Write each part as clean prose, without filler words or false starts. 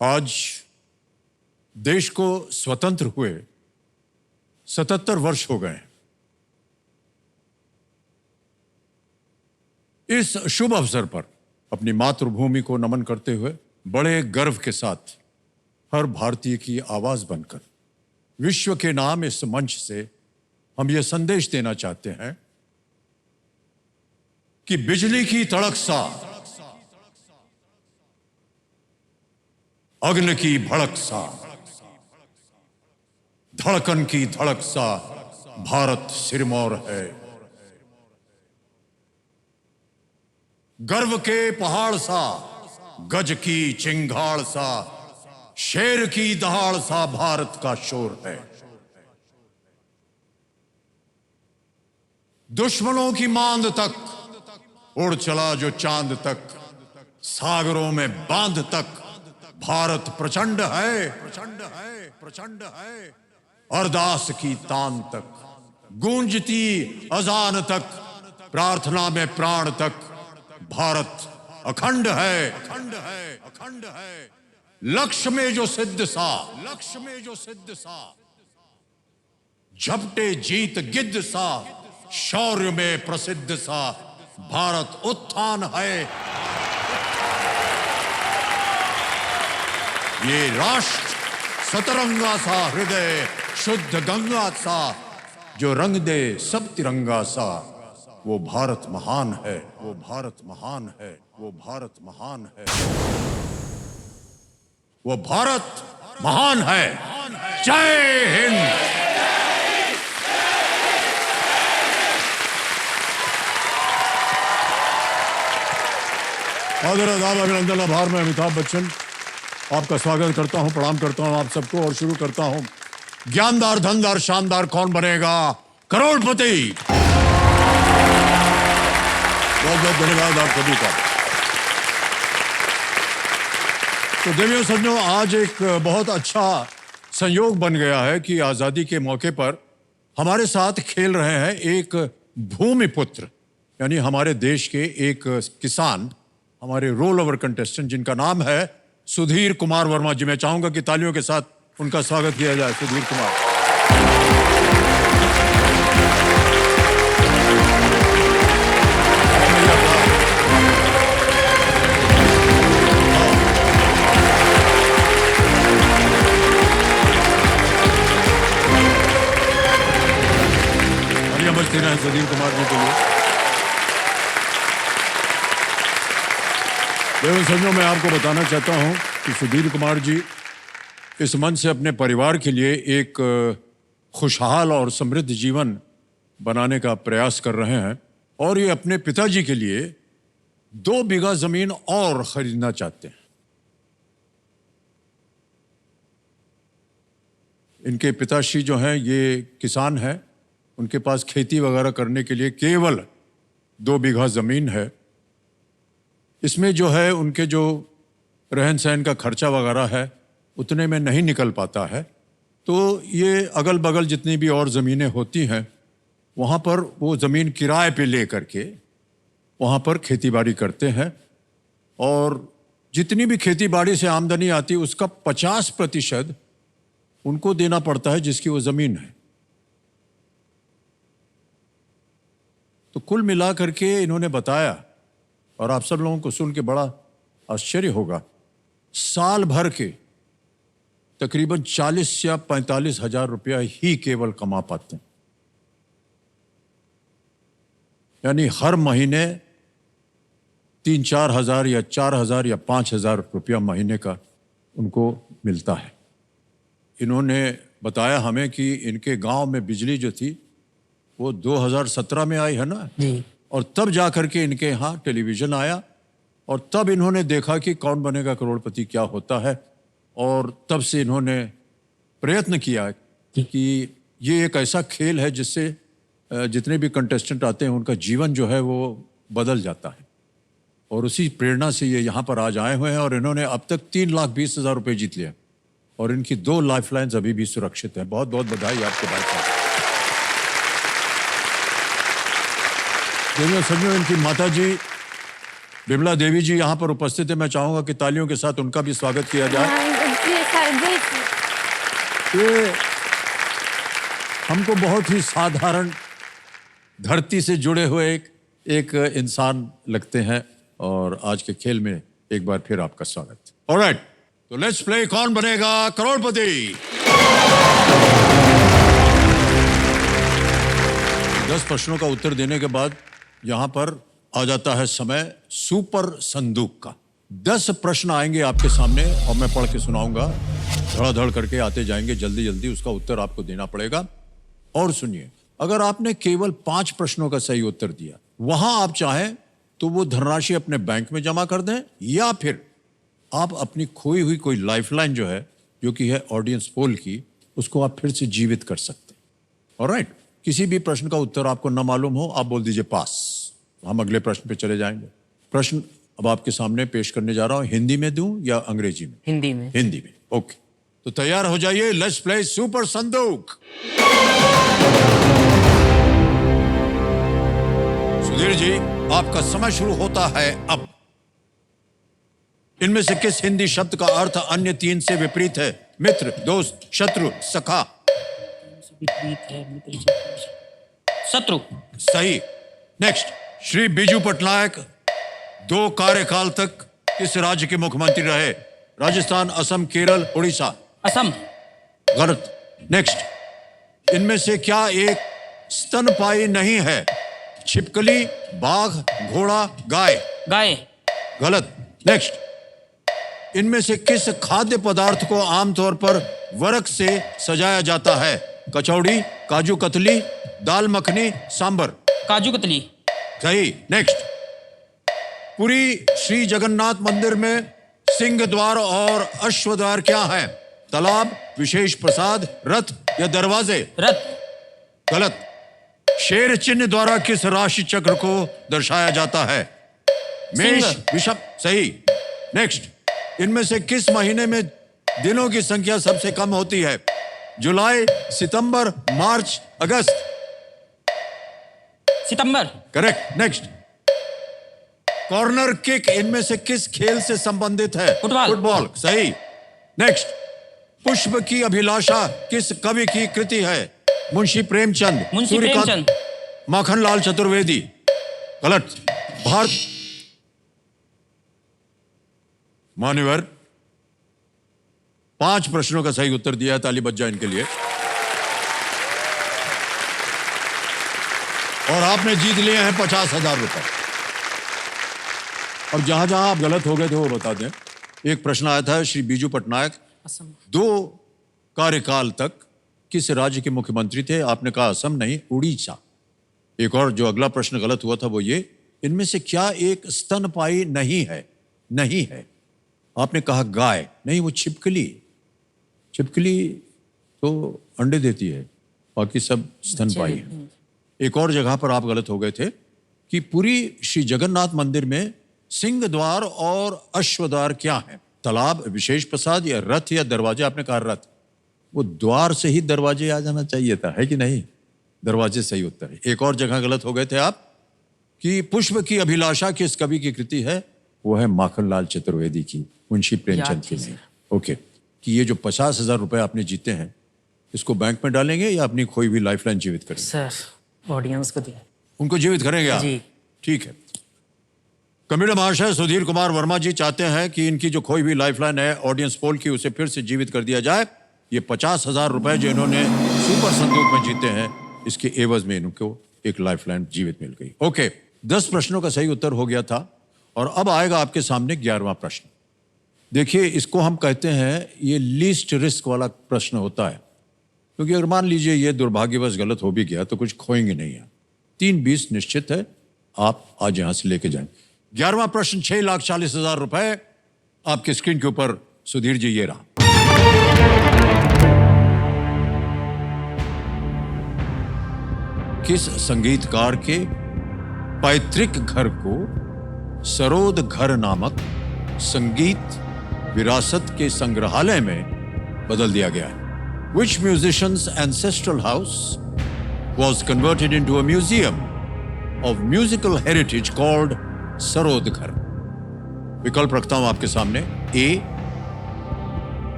आज देश को स्वतंत्र हुए 77 वर्ष हो गए। इस शुभ अवसर पर अपनी मातृभूमि को नमन करते हुए बड़े गर्व के साथ हर भारतीय की आवाज बनकर विश्व के नाम इस मंच से हम ये संदेश देना चाहते हैं कि बिजली की तड़क सा, अग्नि की भड़क सा, धड़कन की धड़क सा भारत सिरमौर है। गर्व के पहाड़ सा, गज की चिंगाड़ सा, शेर की दहाड़ सा भारत का शोर है। दुश्मनों की मांद तक उड़ चला जो चांद तक, सागरों में बांध तक भारत प्रचंड है, प्रचंड है, प्रचंड है। अरदास की तान तक, गूंजती अजान तक, प्रार्थना में प्राण तक भारत अखंड है, अखंड है, अखंड है। लक्ष्य में जो सिद्ध सा, लक्ष्य में जो सिद्ध सा, झपटे जीत गिद्ध सा, शौर्य में प्रसिद्ध सा भारत उत्थान है। ये राष्ट्र सतरंगा सा हृदय, शुद्ध गंगा सा, जो रंग दे सब तिरंगा सा, वो भारत महान है, वो भारत महान है, वो भारत महान है, वो भारत महान है। जय हिंद। आदर आदाब अभिनंदन आभार में अमिताभ बच्चन आपका स्वागत करता हूं, प्रणाम करता हूं आप सबको और शुरू करता हूं। ज्ञानदार, धनदार, शानदार कौन बनेगा करोड़पति। बहुत बहुत धन्यवाद आप सभी का। तो देवियों सज्जनों, आज एक बहुत अच्छा संयोग बन गया है कि आजादी के मौके पर हमारे साथ खेल रहे हैं एक भूमिपुत्र, यानी हमारे देश के एक किसान, हमारे रोल ओवर कंटेस्टेंट, जिनका नाम है सुधीर कुमार वर्मा जी। मैं चाहूंगा कि तालियों के साथ उनका स्वागत किया जाए। सुधीर कुमार। बजती रहे सुधीर कुमार जी के लिए। सज्जनों, मैं आपको बताना चाहता हूं कि सुधीर कुमार जी इस मंच से अपने परिवार के लिए एक खुशहाल और समृद्ध जीवन बनाने का प्रयास कर रहे हैं और ये अपने पिताजी के लिए 2 बीघा जमीन और खरीदना चाहते हैं। इनके पिताश्री जो हैं ये किसान हैं, उनके पास खेती वगैरह करने के लिए केवल 2 बीघा जमीन है। इसमें जो है उनके जो रहन सहन का खर्चा वगैरह है उतने में नहीं निकल पाता है, तो ये अगल बगल जितनी भी और ज़मीनें होती हैं वहाँ पर वो ज़मीन किराए पे ले करके वहाँ पर खेतीबाड़ी करते हैं और जितनी भी खेतीबाड़ी से आमदनी आती है उसका 50% उनको देना पड़ता है जिसकी वो ज़मीन है। तो कुल मिला करके इन्होंने बताया, और आप सब लोगों को सुन के बड़ा आश्चर्य होगा, साल भर के तकरीबन 40 या 45 हजार रुपया ही केवल कमा पाते हैं। यानी हर महीने 3-4 हजार या 4 हजार या 5 हजार रुपया महीने का उनको मिलता है। इन्होंने बताया हमें कि इनके गांव में बिजली जो थी वो 2017 में आई है ना जी, और तब जाकर के इनके यहाँ टेलीविज़न आया और तब इन्होंने देखा कि कौन बनेगा करोड़पति क्या होता है, और तब से इन्होंने प्रयत्न किया कि ये एक ऐसा खेल है जिससे जितने भी कंटेस्टेंट आते हैं उनका जीवन जो है वो बदल जाता है। और उसी प्रेरणा से ये यहाँ पर आज आए हुए हैं और इन्होंने अब तक 3,20,000 रुपये जीत लिया और इनकी 2 लाइफलाइंस अभी भी सुरक्षित हैं। बहुत बहुत बधाई आपके भाई साहब। सज्जनों, इनकी माता जी विमला देवी जी यहाँ पर उपस्थित है। मैं चाहूंगा कि तालियों के साथ उनका भी स्वागत किया जाए। जी। ये हमको बहुत ही साधारण धरती से जुड़े हुए एक इंसान लगते हैं और आज के खेल में एक बार फिर आपका स्वागत। ऑलराइट, तो लेट्स प्ले कौन बनेगा करोड़पति। 10 प्रश्नों का उत्तर देने के बाद यहां पर आ जाता है समय सुपर संदूक का। 10 प्रश्न आएंगे आपके सामने और मैं पढ़ के सुनाऊंगा। धड़ाधड़ करके आते जाएंगे, जल्दी जल्दी उसका उत्तर आपको देना पड़ेगा। और सुनिए, अगर आपने केवल 5 प्रश्नों का सही उत्तर दिया, वहां आप चाहें तो वो धनराशि अपने बैंक में जमा कर दें या फिर आप अपनी खोई हुई कोई लाइफलाइन जो है, जो कि है ऑडियंस पोल की, उसको आप फिर से जीवित कर सकते हैं। ऑलराइट, किसी भी प्रश्न का उत्तर आपको न मालूम हो, आप बोल दीजिए पास। हम अगले प्रश्न पे चले जाएंगे। प्रश्न अब आपके सामने पेश करने जा रहा हूं। हिंदी में दूं या अंग्रेजी में? हिंदी में। हिंदी में, ओके। तो तैयार हो जाइए, लेट्स प्ले सुपर संदूक। सुधीर जी, आपका समय शुरू होता है अब। इनमें से किस हिंदी शब्द का अर्थ अन्य 3 से विपरीत है? मित्र, दोस्त, शत्रु, सखा। शत्रु। सही। नेक्स्ट, श्री बीजू पटनायक 2 कार्यकाल तक किस राज्य के मुख्यमंत्री रहे? राजस्थान, असम, केरल, उड़ीसा। असम। गलत। नेक्स्ट, इनमें से क्या एक स्तनपायी नहीं है? छिपकली, बाघ, घोड़ा, गाय। गाय। गलत। नेक्स्ट, इनमें से किस खाद्य पदार्थ को आमतौर पर वर्क से सजाया जाता है? कचौड़ी, काजू कतली, दाल मखनी, सांबर। काजू कतली। सही। नेक्स्ट, पुरी श्री जगन्नाथ मंदिर में सिंह द्वार और अश्व द्वार क्या है? तालाब, विशेष प्रसाद, रथ या दरवाजे। रथ। गलत। शेर चिन्ह द्वारा किस राशि चक्र को दर्शाया जाता है? मेष, वृषभ। सही। नेक्स्ट, इनमें से किस महीने में दिनों की संख्या सबसे कम होती है? जुलाई, सितंबर, मार्च, अगस्त। सितंबर। करेक्ट। नेक्स्ट, कॉर्नर किक इनमें से किस खेल से संबंधित है? फुटबॉल। फुटबॉल। सही। नेक्स्ट, पुष्प की अभिलाषा किस कवि की कृति है? मुंशी प्रेमचंद, मुंशी प्रेमचंद, माखनलाल चतुर्वेदी। गलत। भारत। मान्यवर, 5 प्रश्नों का सही उत्तर दिया, ताली बज जाए इनके लिए। और आपने जीत लिए हैं 50,000 रुपए। अब जहां जहां आप गलत हो गए थे वो बता दें। एक प्रश्न आया था, श्री बीजू पटनायक असम 2 कार्यकाल तक किस राज्य के मुख्यमंत्री थे? आपने कहा असम नहीं, उड़ीसा। एक और जो अगला प्रश्न गलत हुआ था वो ये, इनमें से क्या एक स्तनपायी नहीं है? नहीं है। आपने कहा गाय नहीं, वो छिपकली। छिपकली तो अंडे देती है, बाकी सब स्तनपायी है। एक और जगह पर आप गलत हो गए थे कि पुरी श्री जगन्नाथ मंदिर में सिंह द्वार और अश्व द्वार क्या है? तालाब, विशेष प्रसाद या रथ या दरवाजे। आपने कहा रथ। वो द्वार से ही दरवाजे आ जाना चाहिए था, है कि नहीं? दरवाजे सही उत्तर है। एक और जगह गलत हो गए थे आप कि पुष्प की अभिलाषा किस कवि की कृति है? वो है माखनलाल चतुर्वेदी की, मुंशी प्रेमचंद की नहीं। ओके, कि ये जो 50,000 रुपए आपने जीते हैं, इसको बैंक में डालेंगे या अपनी खोई हुई लाइफलाइन जीवित करेंगे? सर, ऑडियंस को दिया। उनको जीवित करेंगे आप? जी। ठीक है। कमिश्नर महाशय सुधीर कुमार वर्मा जी चाहते हैं कि इनकी जो खोई हुई लाइफलाइन है ऑडियंस पोल की, उसे फिर से जीवित कर दिया जाए। ये 50,000 रुपए जो इन्होंने सुपर संदूक में जीते हैं, इसके एवज में इनको एक लाइफलाइन जीवित मिल गई। ओके, 10 प्रश्नों का सही उत्तर हो गया था और अब आएगा आपके सामने 11वां प्रश्न। देखिए, इसको हम कहते हैं, ये लीस्ट रिस्क वाला प्रश्न होता है, क्योंकि अगर मान लीजिए ये दुर्भाग्यवश गलत हो भी गया तो कुछ खोएंगे नहीं है। 3-20 निश्चित है, आप आज यहां से लेके जाएं। 11वां प्रश्न 6,40,000 रुपए आपके स्क्रीन के ऊपर। सुधीर जी, ये रहा। किस संगीतकार के पैतृक घर को सरोद घर नामक संगीत विरासत के संग्रहालय में बदल दिया गया है? Which musician's ancestral house was converted into a museum of musical heritage called sarod घर? विकल्प रखता हूं आपके सामने। ए,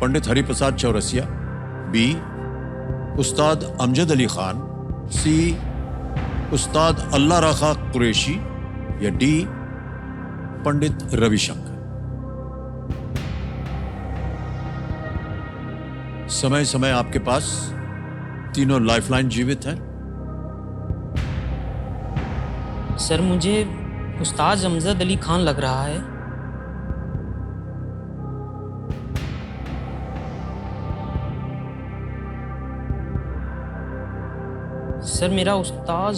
पंडित हरिप्रसाद चौरसिया, बी उस्ताद अमजद अली खान, सी उस्ताद अल्लाह रखा कुरैशी या डी पंडित रविशंकर। समय समय आपके पास तीनों लाइफलाइन जीवित हैं। सर मुझे उस्ताद अमजद अली खान लग रहा है। सर मेरा उस्ताद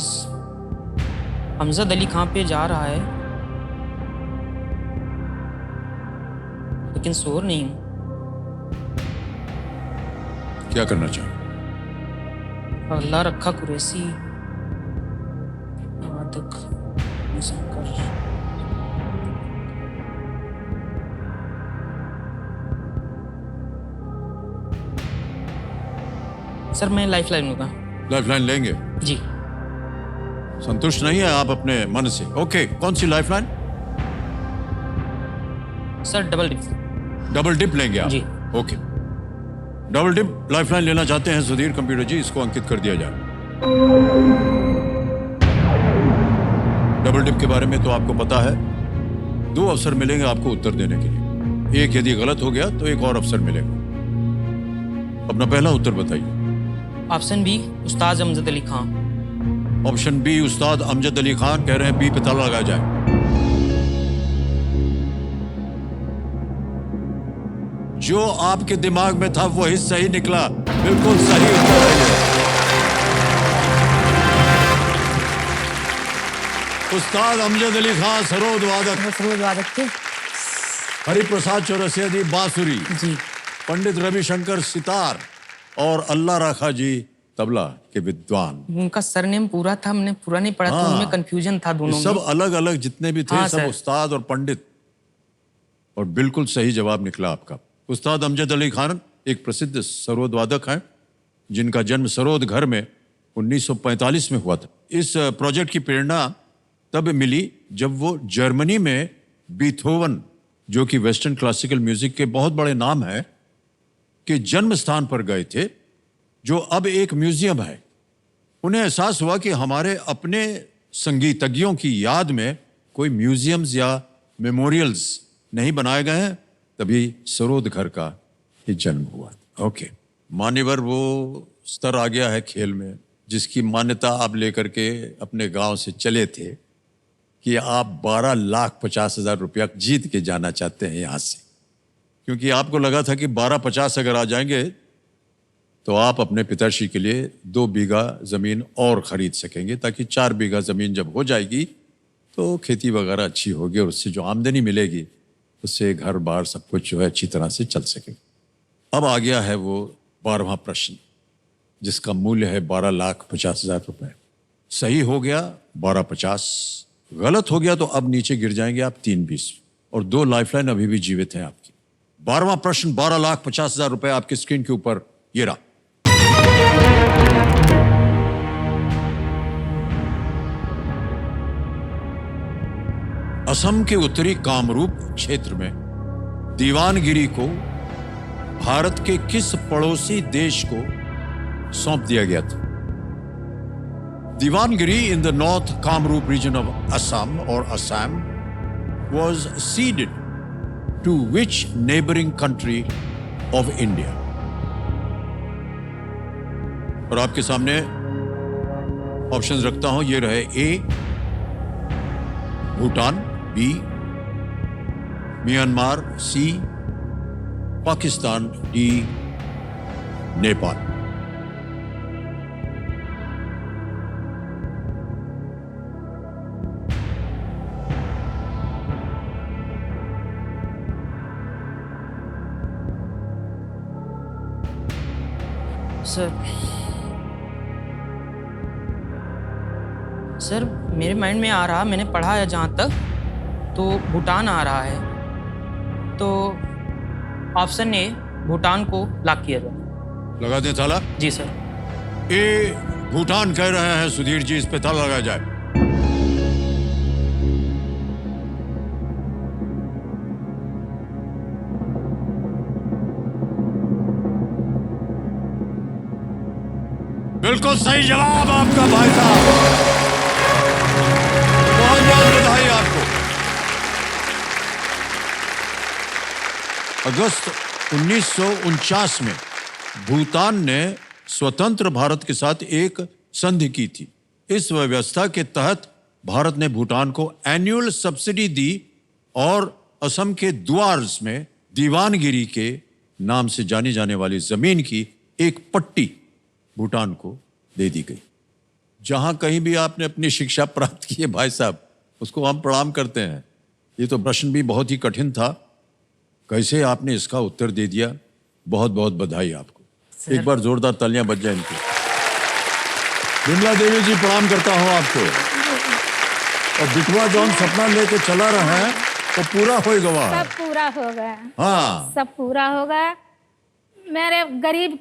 अमजद अली खान पे जा रहा है, लेकिन शोर नहीं हूं। क्या करना चाहिए? अल्लाह रखा कुरैशी, आदक, शंकर। सर मैं लाइफ लाइन लूंगा। लाइफलाइन लेंगे? जी। संतुष्ट नहीं है आप अपने मन से? ओके, कौन सी lifeline? Sir double dip. Double dip लेंगे आप? जी। ओके, डबल डिप लाइफलाइन लेना चाहते हैं सुधीर कंप्यूटर जी, इसको अंकित कर दिया जाए। डबल डिप के बारे में तो आपको पता है, 2 अवसर मिलेंगे आपको उत्तर देने के लिए। एक यदि गलत हो गया तो एक और अवसर मिलेगा। अपना पहला उत्तर बताइए। ऑप्शन बी उस्ताद अमजद अली खान। ऑप्शन बी उस्ताद अमजद अली खान, कह रहे हैं बी पे ताला लगा जाए। जो आपके दिमाग में था वही सही निकला, बिल्कुल सही उत्तर है ये। उस्ताद अमजद अली खान सरोद वादक, हरिप्रसाद चौरसिया जी बांसुरी, जी। पंडित रविशंकर सितार और अल्लाह रखा जी तबला के विद्वान। उनका सरनेम पूरा था, हमने पूरा नहीं पढ़ा, तो हाँ। उनमें कंफ्यूजन था दोनों सब में। अलग अलग जितने भी थे, हाँ, सब सर। उस्ताद और पंडित, और बिल्कुल सही जवाब निकला आपका। उस्ताद अमजद अली खान एक प्रसिद्ध सरोद वादक हैं, जिनका जन्म सरोद घर में 1945 में हुआ था। इस प्रोजेक्ट की प्रेरणा तब मिली जब वो जर्मनी में बीथोवन, जो कि वेस्टर्न क्लासिकल म्यूजिक के बहुत बड़े नाम है, के जन्म स्थान पर गए थे, जो अब एक म्यूजियम है। उन्हें एहसास हुआ कि हमारे अपने संगीतज्ञों की याद में कोई म्यूजियम्स या मेमोरियल्स नहीं बनाए गए हैं, तभी सरोद घर का ये जन्म हुआ। ओके, मान्यवर वो स्तर आ गया है खेल में, जिसकी मान्यता आप लेकर के अपने गांव से चले थे कि आप 12,50,000 रुपया जीत के जाना चाहते हैं यहां से, क्योंकि आपको लगा था कि 12,50 अगर आ जाएंगे तो आप अपने पिताश्री के लिए 2 बीघा जमीन और खरीद सकेंगे, ताकि 4 बीघा जमीन जब हो जाएगी तो खेती वगैरह अच्छी होगी और उससे जो आमदनी मिलेगी उससे घर बार सब कुछ जो है अच्छी तरह से चल सकेगा। अब आ गया है वो 12वां प्रश्न, जिसका मूल्य है 12,50,000 रुपए। सही हो गया 12,50, गलत हो गया तो अब नीचे गिर जाएंगे आप 3,20, और 2 लाइफलाइन अभी भी जीवित हैं आपकी। 12वां प्रश्न 12,50,000 रुपए आपकी स्क्रीन के ऊपर ये रहा। असम के उत्तरी कामरूप क्षेत्र में दीवानगिरी को भारत के किस पड़ोसी देश को सौंप दिया गया था? Dewangiri in the north Kamrup region of Assam और Assam was ceded to which neighboring country of India? और आपके सामने ऑप्शंस रखता हूं, ये रहे। ए भूटान, बी म्यांमार, सी पाकिस्तान, डी नेपाल। सर मेरे माइंड में आ रहा, मैंने पढ़ा है जहाँ तक, तो भूटान आ रहा है, तो ऑप्शन ए भूटान को लॉक किया जाए। लगा दें ताला? जी सर। ए भूटान कह रहे हैं सुधीर जी, इस पे ताला लगाया जाए। बिल्कुल सही जवाब आपका भाई साहब, बहुत बहुत बधाई आपको। अगस्त 1949 में भूटान ने स्वतंत्र भारत के साथ एक संधि की थी। इस व्यवस्था के तहत भारत ने भूटान को एनुअल सब्सिडी दी और असम के द्वार्स में दीवानगिरी के नाम से जानी जाने वाली जमीन की एक पट्टी भूटान को दे दी गई। जहां कहीं भी आपने अपनी शिक्षा प्राप्त की है भाई साहब, उसको हम प्रणाम करते हैं। ये तो प्रश्न भी बहुत ही कठिन था, कैसे आपने इसका उत्तर दे दिया, बहुत बहुत बधाई आपको। एक बार जोरदार तालियां बज जाए इनकी। विमला देवी जी प्रणाम करता हूं आपको। और बिटवा जौन सपना लेके चला रहा है वो पूरा हो गवा, सब पूरा हो गया। हाँ, सब पूरा हो गया। मेरे गरीब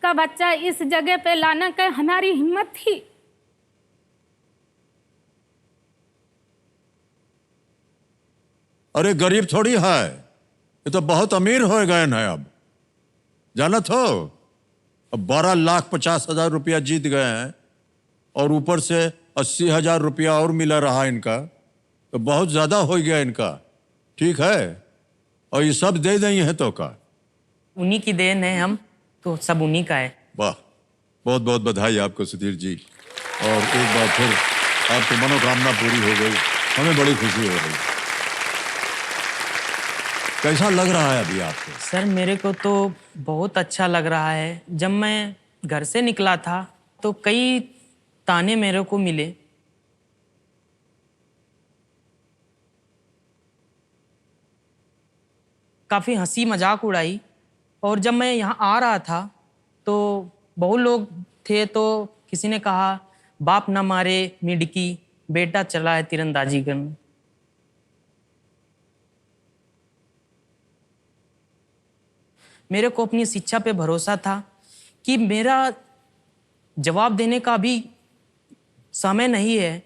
का बच्चा इस जगह पे लाने का हमारी हिम्मत थी। अरे गरीब थोड़ी है, ये तो बहुत अमीर हो गए हैं अब, जानत हो। अब 12,50,000 रुपया जीत गए हैं और ऊपर से 80,000 रुपया और मिला रहा इनका, तो बहुत ज्यादा हो गया इनका। ठीक है, और ये सब दे दें है तो का, उन्हीं की देन है, हम तो सब उन्हीं का है। वाह, बहुत बहुत बधाई आपको सुधीर जी। और एक बार फिर आपकी मनोकामना पूरी हो गई, हमें बड़ी खुशी हो रही। कैसा लग रहा है अभी आपको? सर मेरे को तो बहुत अच्छा लग रहा है। जब मैं घर से निकला था तो कई ताने मेरे को मिले, काफ़ी हंसी मजाक उड़ाई। और जब मैं यहाँ आ रहा था तो बहुत लोग थे, तो किसी ने कहा बाप ना मारे मिडकी, बेटा चला है तीरंदाजी करने। मेरे को अपनी शिक्षा पे भरोसा था कि मेरा जवाब देने का अभी समय नहीं है।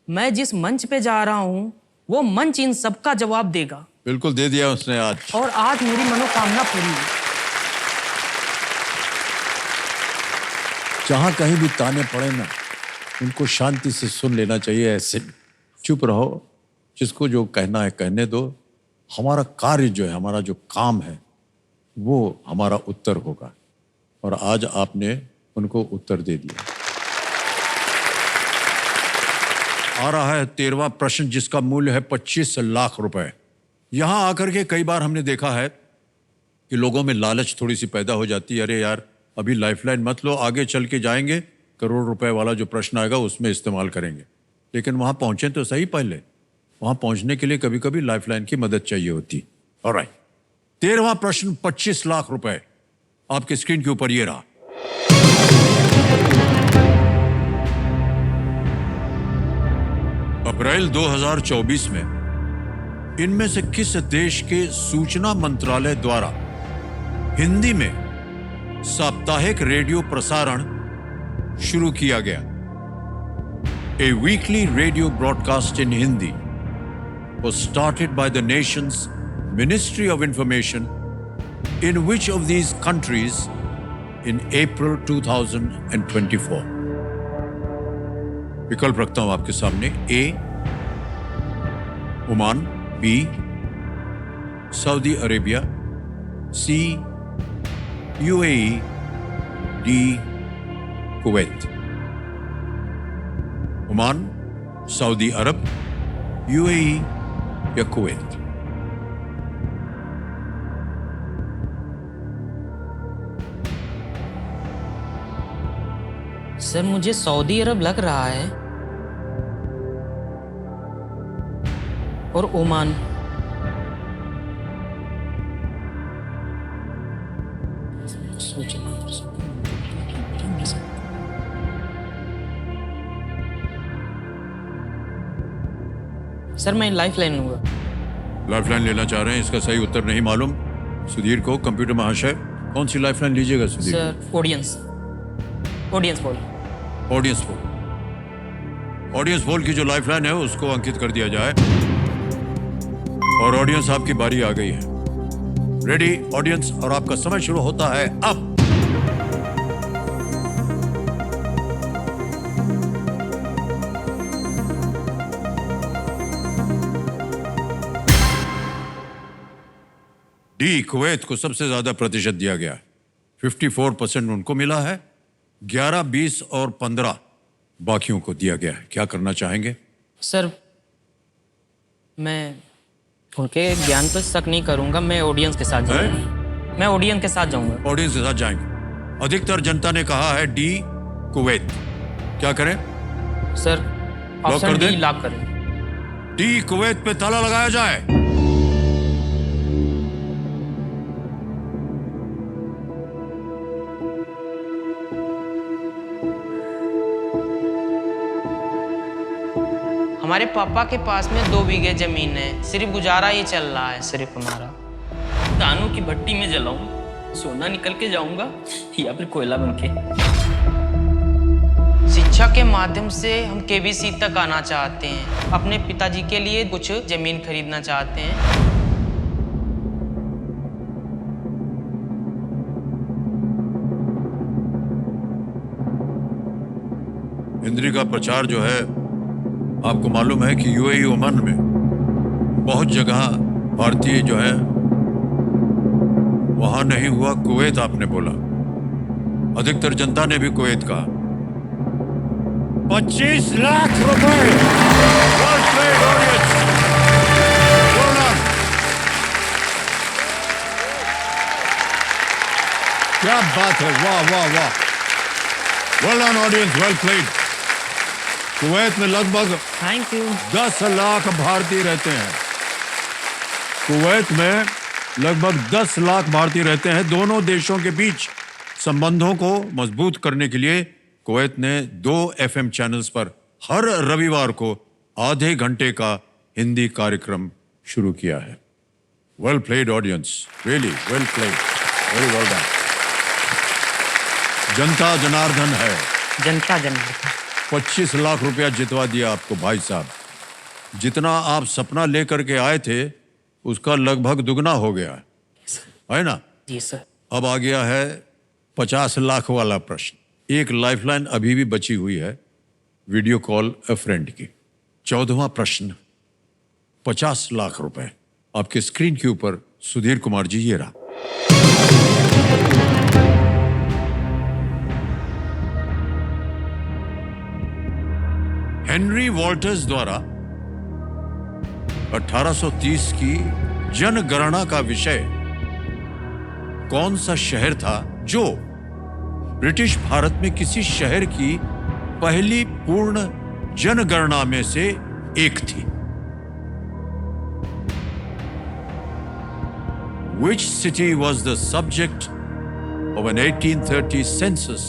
मैं जिस मंच पे जा रहा हूँ वो मंच इन सबका जवाब देगा। बिल्कुल दे दिया उसने आज, और आज मेरी मनोकामना पूरी हुई। जहां कहीं भी ताने पड़े ना, उनको शांति से सुन लेना चाहिए। ऐसे चुप रहो, जिसको जो कहना है कहने दो। हमारा कार्य जो है, हमारा जो काम है, वो हमारा उत्तर होगा। और आज आपने उनको उत्तर दे दिया। आ रहा है 13वां प्रश्न, जिसका मूल्य है 25 लाख रुपए। यहां आकर के कई बार हमने देखा है कि लोगों में लालच थोड़ी सी पैदा हो जाती है। अरे यार, अभी लाइफलाइन मत लो, आगे चल के जाएंगे, करोड़ रुपए वाला जो प्रश्न आएगा उसमें इस्तेमाल करेंगे। लेकिन वहां पहुंचे तो सही पहले। वहां पहुंचने के लिए कभी कभी लाइफलाइन की मदद चाहिए होती। ऑलराइट, 13वां प्रश्न 25 लाख रुपए आपके स्क्रीन के ऊपर ये रहा। अप्रैल 2024 में इनमें से किस देश के सूचना मंत्रालय द्वारा हिंदी में साप्ताहिक रेडियो प्रसारण शुरू किया गया? A weekly radio broadcast in Hindi was started by the nation's Ministry of Information in which of these countries in April 2024? विकल्प रखता हूं आपके सामने। A, Oman, B, Saudi Arabia, C, UAE, D, Kuwait. Oman, Saudi Arab, UAE या Kuwait? Sir मुझे Saudi अरब लग रहा है और ओमान। सर मैं लाइफलाइन लूंगा। लाइफलाइन लेना चाह रहे हैं, इसका सही उत्तर नहीं मालूम सुधीर को। कंप्यूटर महाशय, कौन सी लाइफलाइन लीजिएगा Sudhir? Sir audience poll. Audience poll. Audience poll की जो लाइफलाइन है उसको अंकित कर दिया जाए। और ऑडियंस, आपकी बारी आ गई है। रेडी ऑडियंस, और आपका समय शुरू होता है अब। डी कुवैत को सबसे ज्यादा प्रतिशत दिया गया है, 54% उनको मिला है, 11, 20 और 15 बाकियों को दिया गया है। क्या करना चाहेंगे? सर मैं उनके ज्ञान पर शक नहीं करूंगा, मैं ऑडियंस के साथ जाऊंगा। मैं ऑडियंस के साथ जाऊंगा। ऑडियंस के साथ जाएंगे। अधिकतर जनता ने कहा है डी कुवैत। क्या करें? सर कर ऑप्शन दें? डी लॉक करें। डी कुवैत पे ताला लगाया जाए। हमारे पापा के पास में 2 बीघे जमीन है, सिर्फ गुजारा ही चल रहा है सिर्फ हमारा। दानों की भट्टी में जलाऊं, सोना निकल के जाऊंगा या फिर कोयला बनके। शिक्षा के माध्यम से हम केबीसी तक आना चाहते हैं। अपने पिताजी के लिए कुछ जमीन खरीदना चाहते हैं। इंद्री का प्रचार जो है, आपको मालूम है कि यूएई ओमान में बहुत जगह भारतीय जो है वहां नहीं हुआ, कुवैत आपने बोला। अधिकतर जनता ने भी कुवैत कहा। 25 लाख रुपए। Well played, audience. Well done. क्या बात है, वाह वाह वाह। Well done, audience, well played. Kuwait में लगभग थैंक यू। 10 लाख भारतीय रहते हैं। कुवैत में लगभग 10 लाख भारतीय रहते हैं। दोनों देशों के बीच संबंधों को मजबूत करने के लिए कुवैत ने 2 FM चैनल्स पर हर रविवार को आधे घंटे का हिंदी कार्यक्रम शुरू किया है। Well played audience, really well played, very well done. जनता जनार्दन है। जनता जनार्दन। 25 लाख रुपया जितवा दिया आपको भाई साहब। जितना आप सपना लेकर के आए थे उसका लगभग दुगना हो गया है ना? जी सर। अब आ गया है 50 लाख वाला प्रश्न। एक लाइफलाइन अभी भी बची हुई है, वीडियो कॉल अ फ्रेंड की। 14वां प्रश्न, 50 लाख रुपए। आपके स्क्रीन के ऊपर सुधीर कुमार जी ये रहा। हेनरी वॉल्टर्स द्वारा 1830 की जनगणना का विषय कौन सा शहर था जो ब्रिटिश भारत में किसी शहर की पहली पूर्ण जनगणना में से एक थी? Which city was the subject of an 1830 census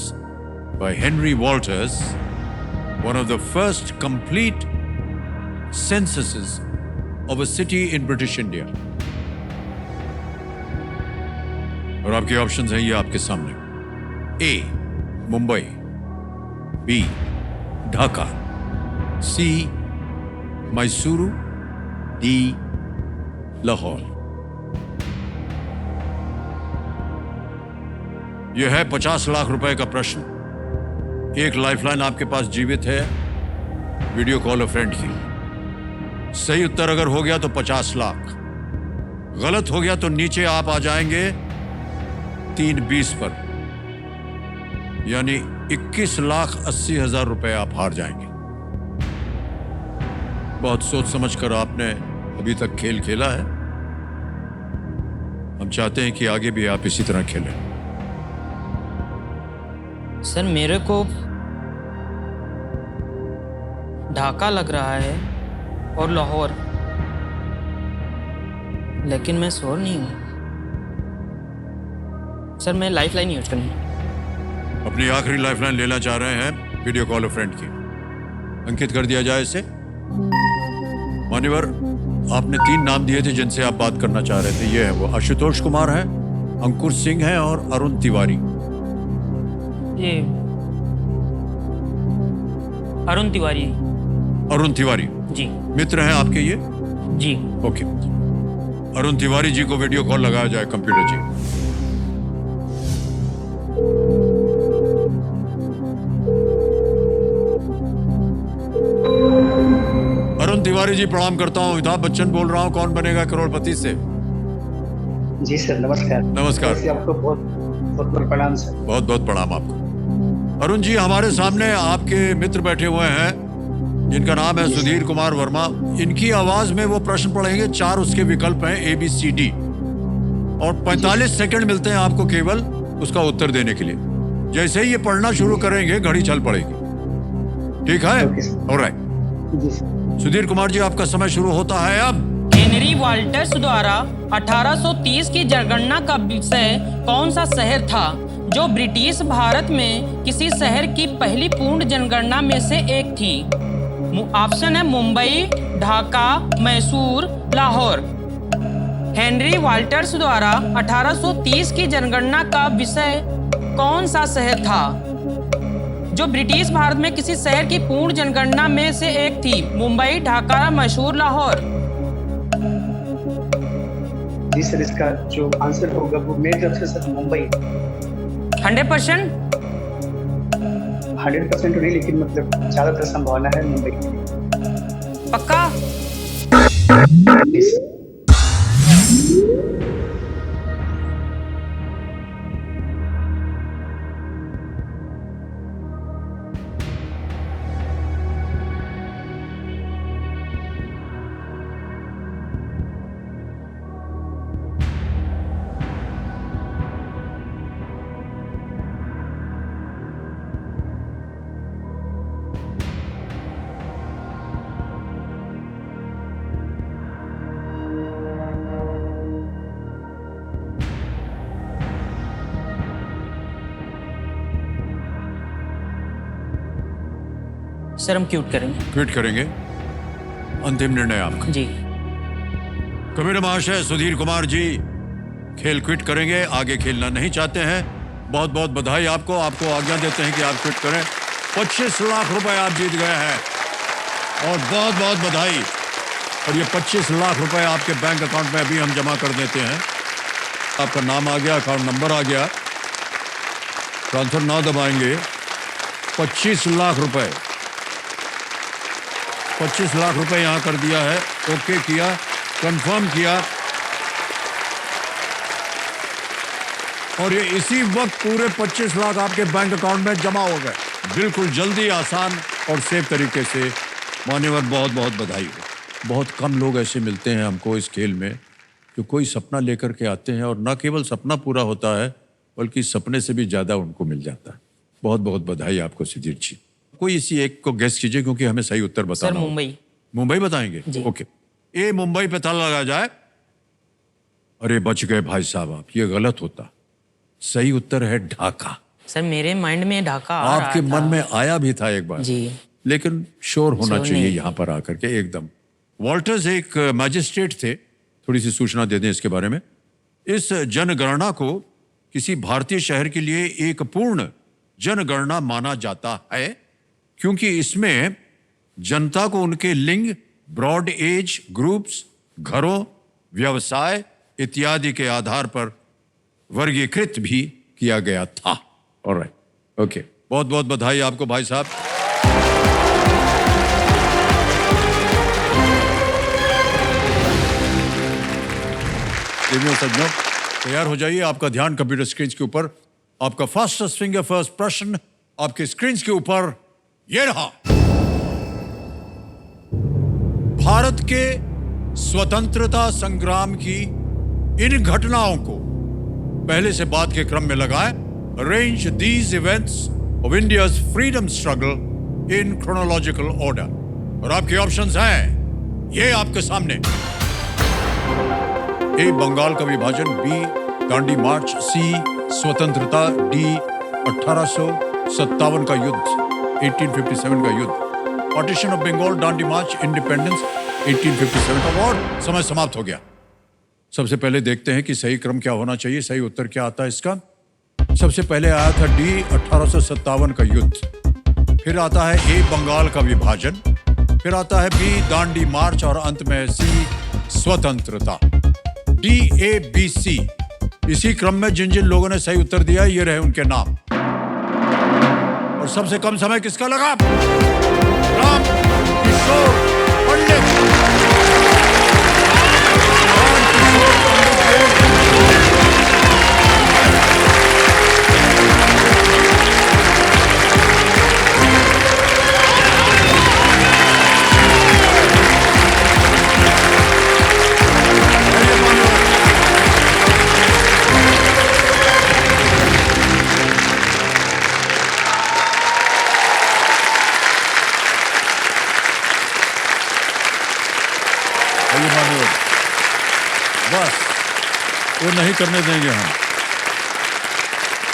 by Henry Walters, one of the first complete censuses of a city in British India? और आपके ऑप्शंस हैं ये आपके सामने। ए मुंबई, बी ढाका, सी मैसूरू, डी लाहौर। यह है 50 लाख रुपए का प्रश्न। एक लाइफलाइन आपके पास जीवित है, वीडियो कॉल अ फ्रेंड की। सही उत्तर अगर हो गया तो 50 लाख, गलत हो गया तो नीचे आप आ जाएंगे 320 पर, यानी 21,80,000 रुपए आप हार जाएंगे। बहुत सोच समझकर आपने अभी तक खेल खेला है। हम चाहते हैं कि आगे भी आप इसी तरह खेलें। सर मेरे को ढाका लग रहा है और लाहौर, लेकिन मैं श्योर नहीं हूं। सर मैं लाइफलाइन यूज करूंगा। अपनी आखिरी लाइफलाइन लेना चाह रहे हैं, वीडियो कॉल अ फ्रेंड की। अंकित कर दिया जाए इसे। मान्यवर, आपने 3 नाम दिए थे जिनसे आप बात करना चाह रहे थे। ये है वो, आशुतोष कुमार है, अंकुर सिंह है और अरुण तिवारी। ये अरुण तिवारी। अरुण तिवारी जी। मित्र हैं आपके ये? जी। ओके, अरुण तिवारी जी को वीडियो कॉल लगाया जाए कंप्यूटर जी। अरुण तिवारी जी प्रणाम करता हूं, अमिताभ बच्चन बोल रहा हूं, कौन बनेगा करोड़पति से। जी सर, नमस्कार। नमस्कार। वैसे आपको बहुत बहुत प्रणाम सर। बहुत बहुत प्रणाम आपको। अरुण जी, हमारे सामने आपके मित्र बैठे हुए हैं जिनका नाम है सुधीर कुमार वर्मा। इनकी आवाज में वो प्रश्न पढ़ेंगे, 4 उसके विकल्प हैं ABCD, और 45 सेकंड मिलते हैं आपको केवल उसका उत्तर देने के लिए। जैसे ही ये पढ़ना शुरू करेंगे घड़ी चल पड़ेगी, ठीक है? ऑलराइट। जी सर। सुधीर कुमार जी, आपका समय शुरू होता है अब। हेनरी वाल्टर्स द्वारा 1830 की जनगणना का विषय कौन सा शहर था, जो ब्रिटिश भारत में किसी शहर की पहली पूर्ण जनगणना में से एक थी? ऑप्शन है मुंबई, ढाका, मैसूर, लाहौर। हेनरी वाल्टर्स द्वारा 1830 की जनगणना का विषय कौन सा शहर था, जो ब्रिटिश भारत में किसी शहर की पूर्ण जनगणना में से एक थी? मुंबई, ढाका, मैसूर, लाहौर। जी सर, इसका जो आंसर होगा वो मेरी तरफ से सर मुंबई। 100%? 100% नहीं, लेकिन मतलब ज्यादातर संभावना है मुंबई की। पक्का? जी सर। सर हम क्यूट करेंगे। क्विट करेंगे। अंतिम निर्णय आपका। जी। कबीर महाशय, सुधीर कुमार जी खेल क्विट करेंगे, आगे खेलना नहीं चाहते हैं। बहुत बहुत बधाई आपको। आपको आज्ञा देते हैं कि आप क्विट करें। 25 लाख रुपए आप जीत गए हैं और बहुत बहुत बधाई। और ये 25 लाख रुपए आपके बैंक अकाउंट में अभी हम जमा कर देते हैं। आपका नाम आ गया, अकाउंट नंबर आ गया, ट्रांसफर ना दबाएंगे। 25 लाख रुपए 25 लाख रुपए यहाँ कर दिया है। ओके किया, कंफर्म किया, और ये इसी वक्त पूरे 25 लाख आपके बैंक अकाउंट में जमा हो गए। बिल्कुल जल्दी, आसान और सेफ तरीके से। मान्यवर, बहुत बहुत बधाई हो। बहुत कम लोग ऐसे मिलते हैं हमको इस खेल में जो कोई सपना लेकर के आते हैं और न केवल सपना पूरा होता है बल्कि सपने से भी ज्यादा उनको मिल जाता है। बहुत बहुत बधाई आपको सुधीर जी। कोई इसी एक को गेस कीजिए क्योंकि हमें सही उत्तर बताना सर मुंबई। मुंबई बताएंगे? ओके, ए मुंबई पे ताला लगा जाए। अरे बच गए भाई साहब आप, ये गलत होता। सही उत्तर है ढाका। सर मेरे माइंड में ढाका आ रहा आपके था। मन में आया भी था एक बार जी, लेकिन श्योर होना श्योर चाहिए नहीं। यहां पर आकर के एकदम। वॉल्टर्स एक मैजिस्ट्रेट थे। थोड़ी सी सूचना दे दें इसके बारे में। इस जनगणना को किसी भारतीय शहर के लिए एक पूर्ण जनगणना माना जाता है क्योंकि इसमें जनता को उनके लिंग, ब्रॉड एज ग्रुप्स, घरों, व्यवसाय इत्यादि के आधार पर वर्गीकृत भी किया गया था। ऑलराइट, ओके, बहुत बहुत बधाई आपको भाई साहब। सज्जनों, तैयार हो जाइए। आपका ध्यान कंप्यूटर स्क्रीन के ऊपर। आपका फास्टेस्ट फिंगर फर्स्ट प्रश्न आपके स्क्रीन के ऊपर ये रहा। भारत के स्वतंत्रता संग्राम की इन घटनाओं को पहले से बाद के क्रम में लगाएं। Arrange these events of India's freedom struggle in chronological order. और आपके ऑप्शंस हैं ये आपके सामने। ए, बंगाल का विभाजन। बी, दांडी मार्च। सी, स्वतंत्रता। डी, 1857 का युद्ध, 1857 का युद्ध। Partition of Bengal, Dandi march, independence, 1857। और समय समाप्त हो गया। सबसे पहले देखते हैं कि सही क्रम क्या होना चाहिए, सही उत्तर क्या आता है इसका। सबसे पहले आया था डी, 1857 का युद्ध। फिर आता है ए, बंगाल का विभाजन। फिर आता है बी, दांडी मार्च, और अंत में सी, स्वतंत्रता। डी, ए, बी, सी। इसी क्रम में जिन जिन लोगों ने सही उत्तर दिया ये रहे उनके नाम। और सबसे कम समय किसका लगा? राम किशोर पंडित। वो नहीं करने देंगे हम।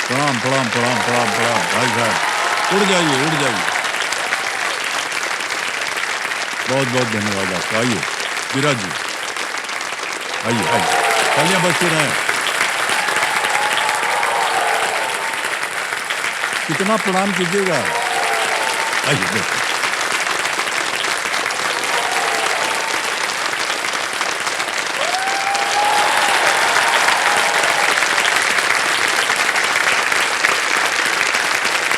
प्रणाम प्रणाम प्रणाम प्रणाम प्रणाम भाई साहब, उड़ जाइए उड़ जाइए। बहुत बहुत धन्यवाद आपका। आइए विराज जी, आइए आइए, तालियां बजती रहें। कितना प्रणाम कीजिएगा। आइए बैठिए।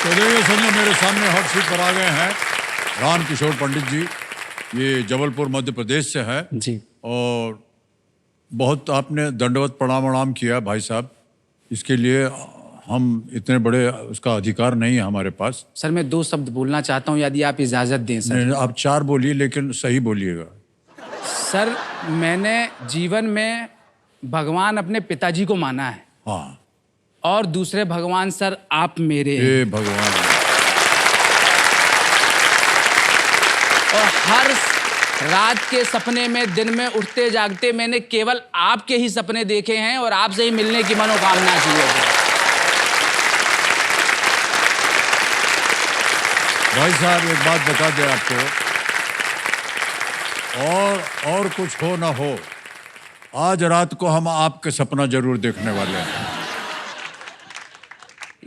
तो देखिए सुनिए, मेरे सामने हॉट सीट पर आ गए हैं राम किशोर पंडित जी। ये जबलपुर मध्य प्रदेश से है जी। और बहुत आपने दंडवत प्रणाम प्रणाम किया भाई साहब। इसके लिए हम इतने बड़े उसका अधिकार नहीं है हमारे पास। सर मैं 2 शब्द बोलना चाहता हूँ, यदि आप इजाज़त दें सर। नहीं, आप 4 बोलिए, लेकिन सही बोलिएगा। सर मैंने जीवन में भगवान अपने पिताजी को माना है, हाँ, और दूसरे भगवान सर आप मेरे हैं। हे भगवान। और हर रात के सपने में, दिन में उठते जागते मैंने केवल आपके ही सपने देखे हैं और आपसे ही मिलने की मनोकामना की है। भाई साहब एक बात बता दें आपको, और कुछ हो ना हो, आज रात को हम आपके सपना जरूर देखने वाले हैं।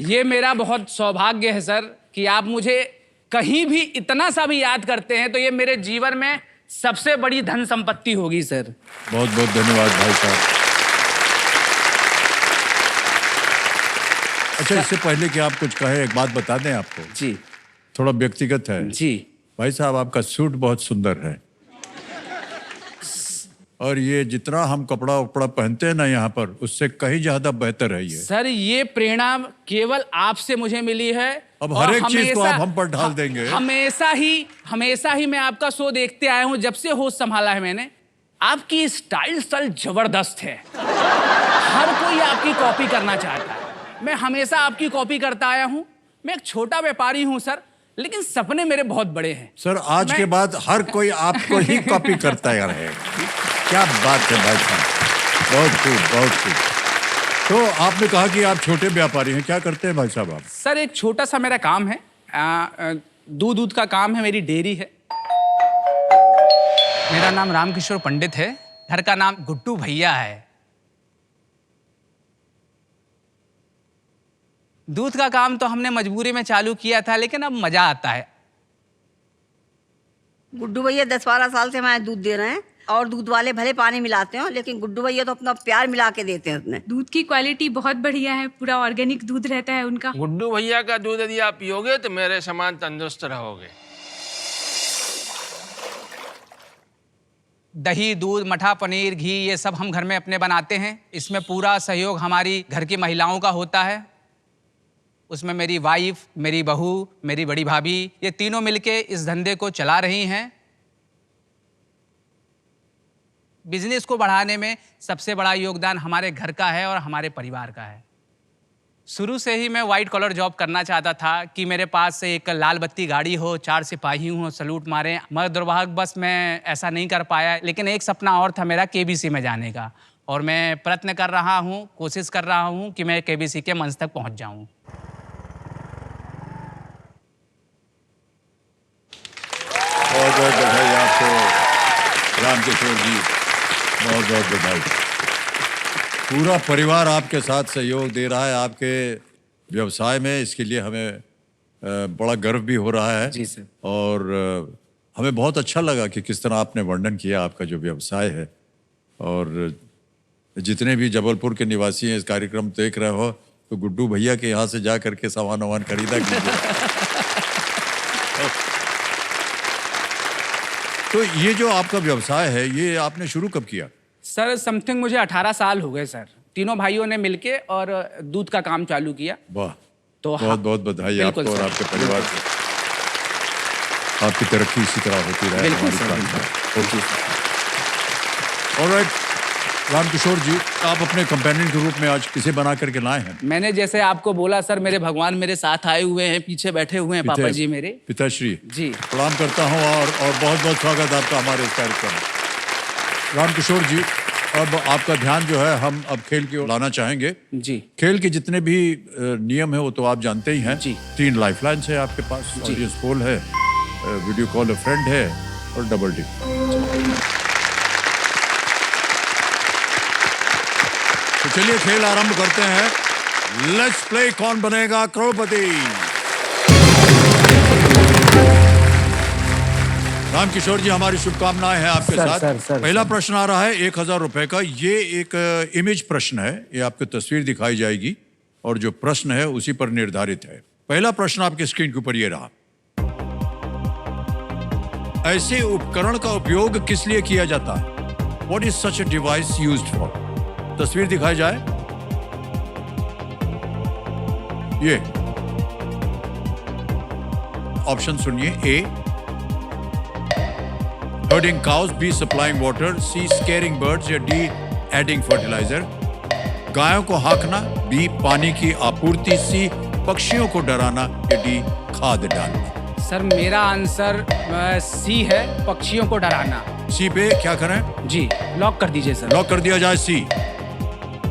ये मेरा बहुत सौभाग्य है सर कि आप मुझे कहीं भी इतना सा भी याद करते हैं, तो ये मेरे जीवन में सबसे बड़ी धन संपत्ति होगी सर। बहुत बहुत धन्यवाद भाई साहब। अच्छा, इससे पहले कि आप कुछ कहें, एक बात बता दें आपको, जी थोड़ा व्यक्तिगत है। जी। भाई साहब आपका सूट बहुत सुंदर है, और ये जितना हम कपड़ा उपड़ा पहनते हैं ना यहाँ पर, उससे कहीं ज्यादा बेहतर है ये। सर ये प्रेरणा केवल आपसे मुझे मिली है। अब और हर एक चीज को हमेशा- आप हम पर ढाल देंगे। हमेशा ही मैं आपका शो देखते आया हूं, जब से होश संभाला है मैंने। आपकी स्टाइल जबरदस्त है। हर कोई आपकी कॉपी करना चाहता है। मैं हमेशा आपकी कॉपी करता आया हूं। मैं एक छोटा व्यापारी हूं सर, लेकिन सपने मेरे बहुत बड़े हैं। सर आज के बाद हर कोई आपको ही कॉपी करता रहेगा। क्या बात है भाई साहब, बहुत खूब बहुत खूब। तो आपने कहा कि आप छोटे व्यापारी हैं, क्या करते हैं भाई साहब आप? सर एक छोटा सा मेरा काम है, दूध का काम है, मेरी डेयरी है। मेरा नाम रामकिशोर पंडित है, घर का नाम गुड्डू भैया है। दूध का काम तो हमने मजबूरी में चालू किया था, लेकिन अब मजा आता है। गुड्डू भैया 10-12 साल से हमारे दूध दे रहे हैं, और दूध वाले भले पानी मिलाते हो, लेकिन गुड्डू भैया तो अपना प्यार मिला के देते हैं उसमें। दूध की क्वालिटी बहुत बढ़िया है, पूरा ऑर्गेनिक दूध रहता है उनका। गुड्डू भैया का दूध यदि आप पियोगे तो मेरे समान तंदुरुस्त रहोगे। दही, दूध, मठा, पनीर, घी ये सब हम घर में अपने बनाते हैं। इसमें पूरा सहयोग हमारी घर की महिलाओं का होता है। उसमें मेरी वाइफ, मेरी बहू, मेरी बड़ी भाभी, ये तीनों मिलके इस धंधे को चला रही हैं। बिजनेस को बढ़ाने में सबसे बड़ा योगदान हमारे घर का है और हमारे परिवार का है। शुरू से ही मैं वाइट कॉलर जॉब करना चाहता था कि मेरे पास एक लाल बत्ती गाड़ी हो, 4 सिपाही हों, सलूट मारें, मगर दुर्भाग्यवश मैं ऐसा नहीं कर पाया। लेकिन एक सपना और था मेरा, केबीसी में जाने का, और मैं प्रयत्न कर रहा हूँ, कोशिश कर रहा हूँ कि मैं केबीसी के मंच तक पहुँच जाऊँ। बहुत बहुत बधाई आपको रामकिशोर जी, बहुत बहुत बधाई। पूरा परिवार आपके साथ सहयोग दे रहा है आपके व्यवसाय में, इसके लिए हमें बड़ा गर्व भी हो रहा है। जी सर। और हमें बहुत अच्छा लगा कि किस तरह आपने वर्णन किया आपका जो व्यवसाय है। और जितने भी जबलपुर के निवासी हैं इस कार्यक्रम देख रहे हो, तो गुड्डू भैया के यहाँ से जा करके सामान वामान खरीदा कीजिए। तो ये जो आपका व्यवसाय है, ये आपने शुरू कब किया? सर समथिंग मुझे 18 साल हो गए सर। तीनों भाइयों ने मिलके और दूध का काम चालू किया। वाह, तो बहुत बहुत बधाई आपको बिल्कुल और सर, आपके परिवार को। आपकी तरक्की इसी तरह होती रहे। बिल्कुल हमारी सर, प्रार्थना। बिल्कुल सर। ऑलराइट रामकिशोर जी, आप अपने कंपेनियन के रूप में आज किसे बना करके लाए हैं? मैंने जैसे आपको बोला सर, मेरे भगवान मेरे साथ आए हुए हैं, पीछे बैठे हुए हैं पापा जी मेरे। पिताश्री जी प्रणाम करता हूँ और बहुत बहुत स्वागत आपका हमारे इस कार्यक्रम में। रामकिशोर जी, अब आपका ध्यान जो है हम अब खेल की ओर लाना चाहेंगे। जी खेल के जितने भी नियम है वो तो आप जानते ही हैं। जी। 3 लाइफलाइंस है आपके पास, ऑडियंस पोल है, वीडियो कॉल अ फ्रेंड है और डबल टिक। तो चलिए खेल आरंभ करते हैं। लेट्स प्ले कौन बनेगा करोड़पति। राम किशोर जी, हमारी शुभकामनाएं हैं आपके साथ। पहला प्रश्न आ रहा है 1000 रुपए का। ये एक इमेज प्रश्न है, ये आपको तस्वीर दिखाई जाएगी और जो प्रश्न है उसी पर निर्धारित है। पहला प्रश्न आपके स्क्रीन के ऊपर ये रहा। ऐसे उपकरण का उपयोग किस लिए किया जाता है? What is such a device used for? तस्वीर दिखाई जाए। ये ऑप्शन सुनिए। ए, herding cows, B, supplying water, C, scaring birds या D, adding fertilizer। गायों को हाँकना, B, पानी की आपूर्ति, C, पक्षियों को डराना या D, खाद डालना। सर मेरा आंसर सी है, पक्षियों को डराना। सी पे क्या करें? जी लॉक कर दीजिए सर। लॉक कर दिया जाए। सी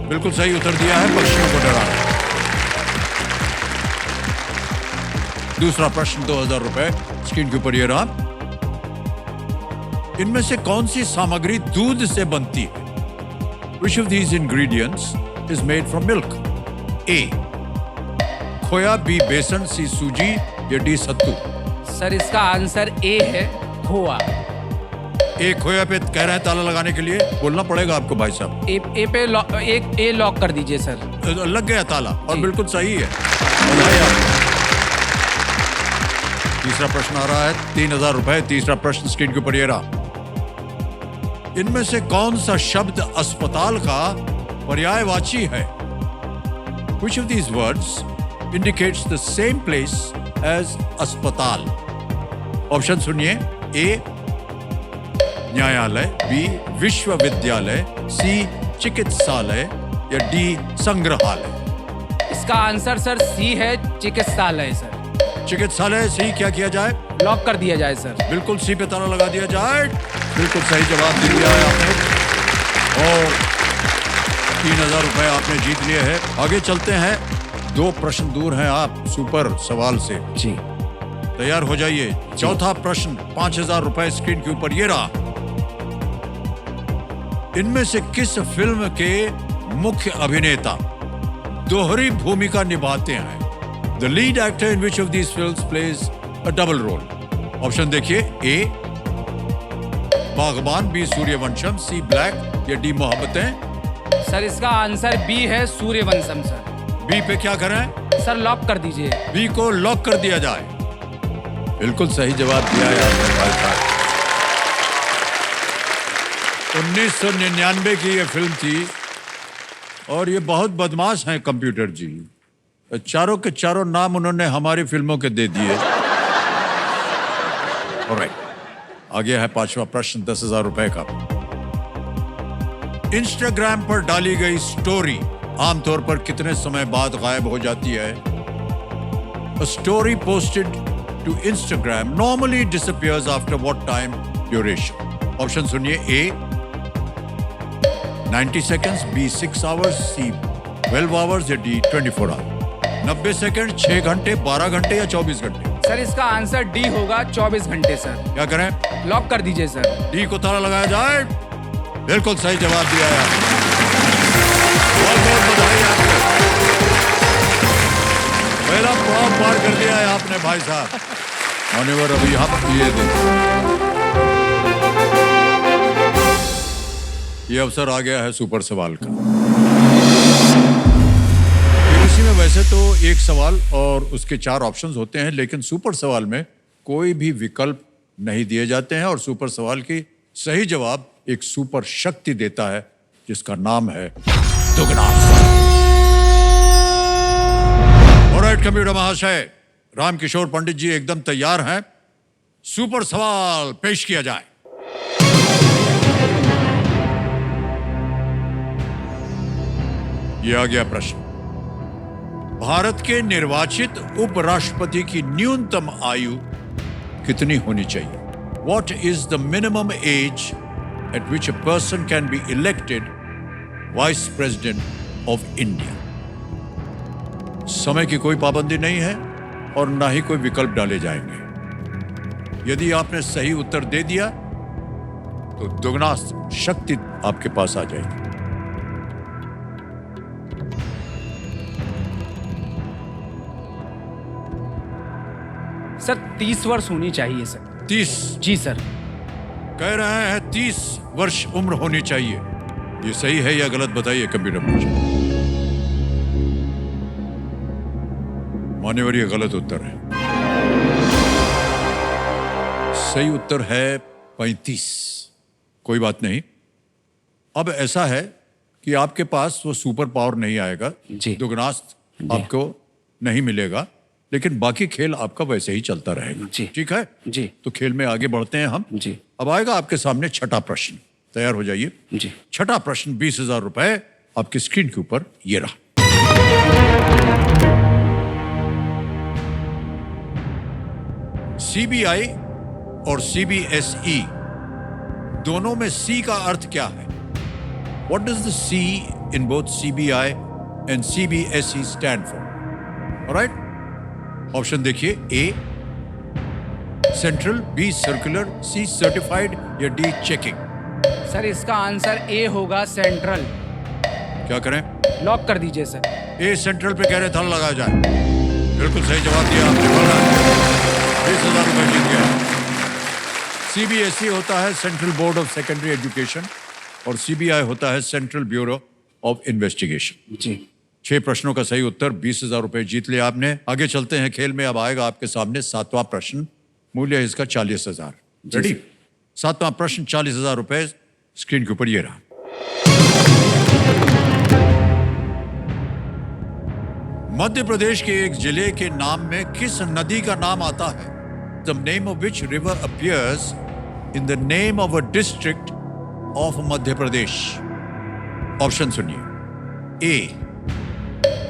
बिल्कुल सही उत्तर दिया है, पक्षियों को डराना। दूसरा प्रश्न 2000 रुपए स्क्रीन के ऊपर ये रहा। इनमें से कौन सी सामग्री दूध से बनती है? Which of these ingredients is made from milk? A, खोया, B, बेसन, C, सूजी या D, सत्तू। सर इसका आंसर ए है, खोआ। ए खोया पे कह रहे हैं ताला लगाने के लिए, बोलना पड़ेगा आपको भाई साहब। ए पे ए लॉक कर दीजिए सर। लग गया ताला और बिल्कुल सही है। बधाई आपको। तीसरा प्रश्न आ रहा है 3000 रुपए। तीसरा प्रश्न स्क्रीन के ऊपर ये रहा। इनमें से कौन सा शब्द अस्पताल का पर्यायवाची है? Which of these words indicates the same place as अस्पताल? ऑप्शन सुनिए। ए, न्यायालय, बी, विश्वविद्यालय, सी, चिकित्सालय या डी, संग्रहालय। इसका आंसर सर सी है, चिकित्सालय सर। चिकित्सालय सी क्या किया जाए? लॉक कर दिया जाए सर। बिल्कुल सी पे ताला लगा दिया जाए। बिल्कुल सही जवाब दे दिया है आपने और 3000 रुपए आपने जीत लिए हैं। आगे चलते हैं। 2 प्रश्न दूर हैं आप सुपर सवाल से। जी तैयार हो जाइए। चौथा प्रश्न 5000 रुपए स्क्रीन के ऊपर ये रहा। इनमें से किस फिल्म के मुख्य अभिनेता दोहरी भूमिका निभाते हैं? The lead actor in which of these films plays a double role? Option देखिए। ए, बागबान, बी, सूर्यवंशम, सी, ब्लैक या डी, मोहब्बतें। सर इसका आंसर बी है, सूर्यवंशम सर। बी पे क्या करें? सर लॉक कर दीजिए। बी को लॉक कर दिया जाए। बिल्कुल सही जवाब दिया है आपने भाई साहब। 1999 की ये फिल्म थी और ये बहुत बदमाश हैं कंप्यूटर जी। चारों के चारों नाम उन्होंने हमारी फिल्मों के दे दिए। ऑलराइट, आगे है 5वां प्रश्न 10,000 रुपए का। इंस्टाग्राम पर डाली गई स्टोरी आमतौर पर कितने समय बाद गायब हो जाती है? A story posted to Instagram normally disappears after what time duration? Option सुनिए। ए, 90 seconds, B, 6 hours, C, 12 hours या D, 24 hours। 90 सेकंड, 6 घंटे, 12 घंटे या 24 घंटे? सर इसका आंसर डी होगा, 24 घंटे सर। क्या करें? लॉक कर दीजिए सर। डी को ताला लगाया जाए। बिल्कुल सही जवाब दिया है आपने। बहुत बहुत बधाई आपको। पहला पड़ाव पार कर दिया है आपने भाई साहब। मान्यवर अभी यहाँ पर ये ये अवसर आ गया है सुपर सवाल का। इसी में वैसे तो एक सवाल और उसके 4 ऑप्शंस होते हैं, लेकिन सुपर सवाल में कोई भी विकल्प नहीं दिए जाते हैं और सुपर सवाल की सही जवाब एक सुपर शक्ति देता है जिसका नाम है दुगना। ऑलराइट कंप्यूटर महाशय, रामकिशोर पंडित जी एकदम तैयार हैं। सुपर सवाल पेश किया जाए। यह आ गया प्रश्न। भारत के निर्वाचित उपराष्ट्रपति की न्यूनतम आयु कितनी होनी चाहिए? What is the minimum age at which a person can be elected Vice President of India. समय की कोई पाबंदी नहीं है और ना ही कोई विकल्प डाले जाएंगे। यदि आपने सही उत्तर दे दिया तो दुगना शक्ति आपके पास आ जाएगी। सर 30 वर्ष होनी चाहिए सर। 30 जी सर। कह रहे हैं 30 वर्ष उम्र होनी चाहिए। ये सही है या गलत बताइए कंप्यूटर मुझे। मान्यवर ये गलत उत्तर है। सही उत्तर है 35। कोई बात नहीं। अब ऐसा है कि आपके पास वो सुपर पावर नहीं आएगा, जी। दुगनास्त आपको नहीं मिलेगा, लेकिन बाकी खेल आपका वैसे ही चलता रहेगा। जी। ठीक है जी। तो खेल में आगे बढ़ते हैं हम। जी। अब आएगा आपके सामने छठा प्रश्न। तैयार हो जाइए। जी। छठा प्रश्न 20,000 रुपए आपकी स्क्रीन के ऊपर ये रहा। सीबीआई और सीबीएसई दोनों में सी का अर्थ क्या है? What does the C in both CBI and CBSE stand for? All right? Option देखिए। A central, B circular, C certified या D चेकिंग। सर इसका आंसर ए होगा, सेंट्रल। क्या करें? लॉक कर दीजिए सर। ए सेंट्रल पे कह रहे थल लगाया जाए। बिल्कुल सही जवाब दिया आपने। 20,000 रुपए जीत गया। सीबीएसई होता है central board of secondary education और सीबीआई होता है सेंट्रल ब्यूरो ऑफ इन्वेस्टिगेशन। जी। 6 प्रश्नों का सही उत्तर, 20,000 रुपए जीत लिया आपने। आगे चलते हैं खेल में। अब आएगा आपके सामने 7वां प्रश्न। मूल्य है इसका 40,000। रेडी? 7वां प्रश्न 40,000 रुपए स्क्रीन के ऊपर ये रहा। मध्य प्रदेश के एक जिले के नाम में किस नदी का नाम आता है? The name of which river appears in the name of a district of Madhya Pradesh? Option सुनिए। ए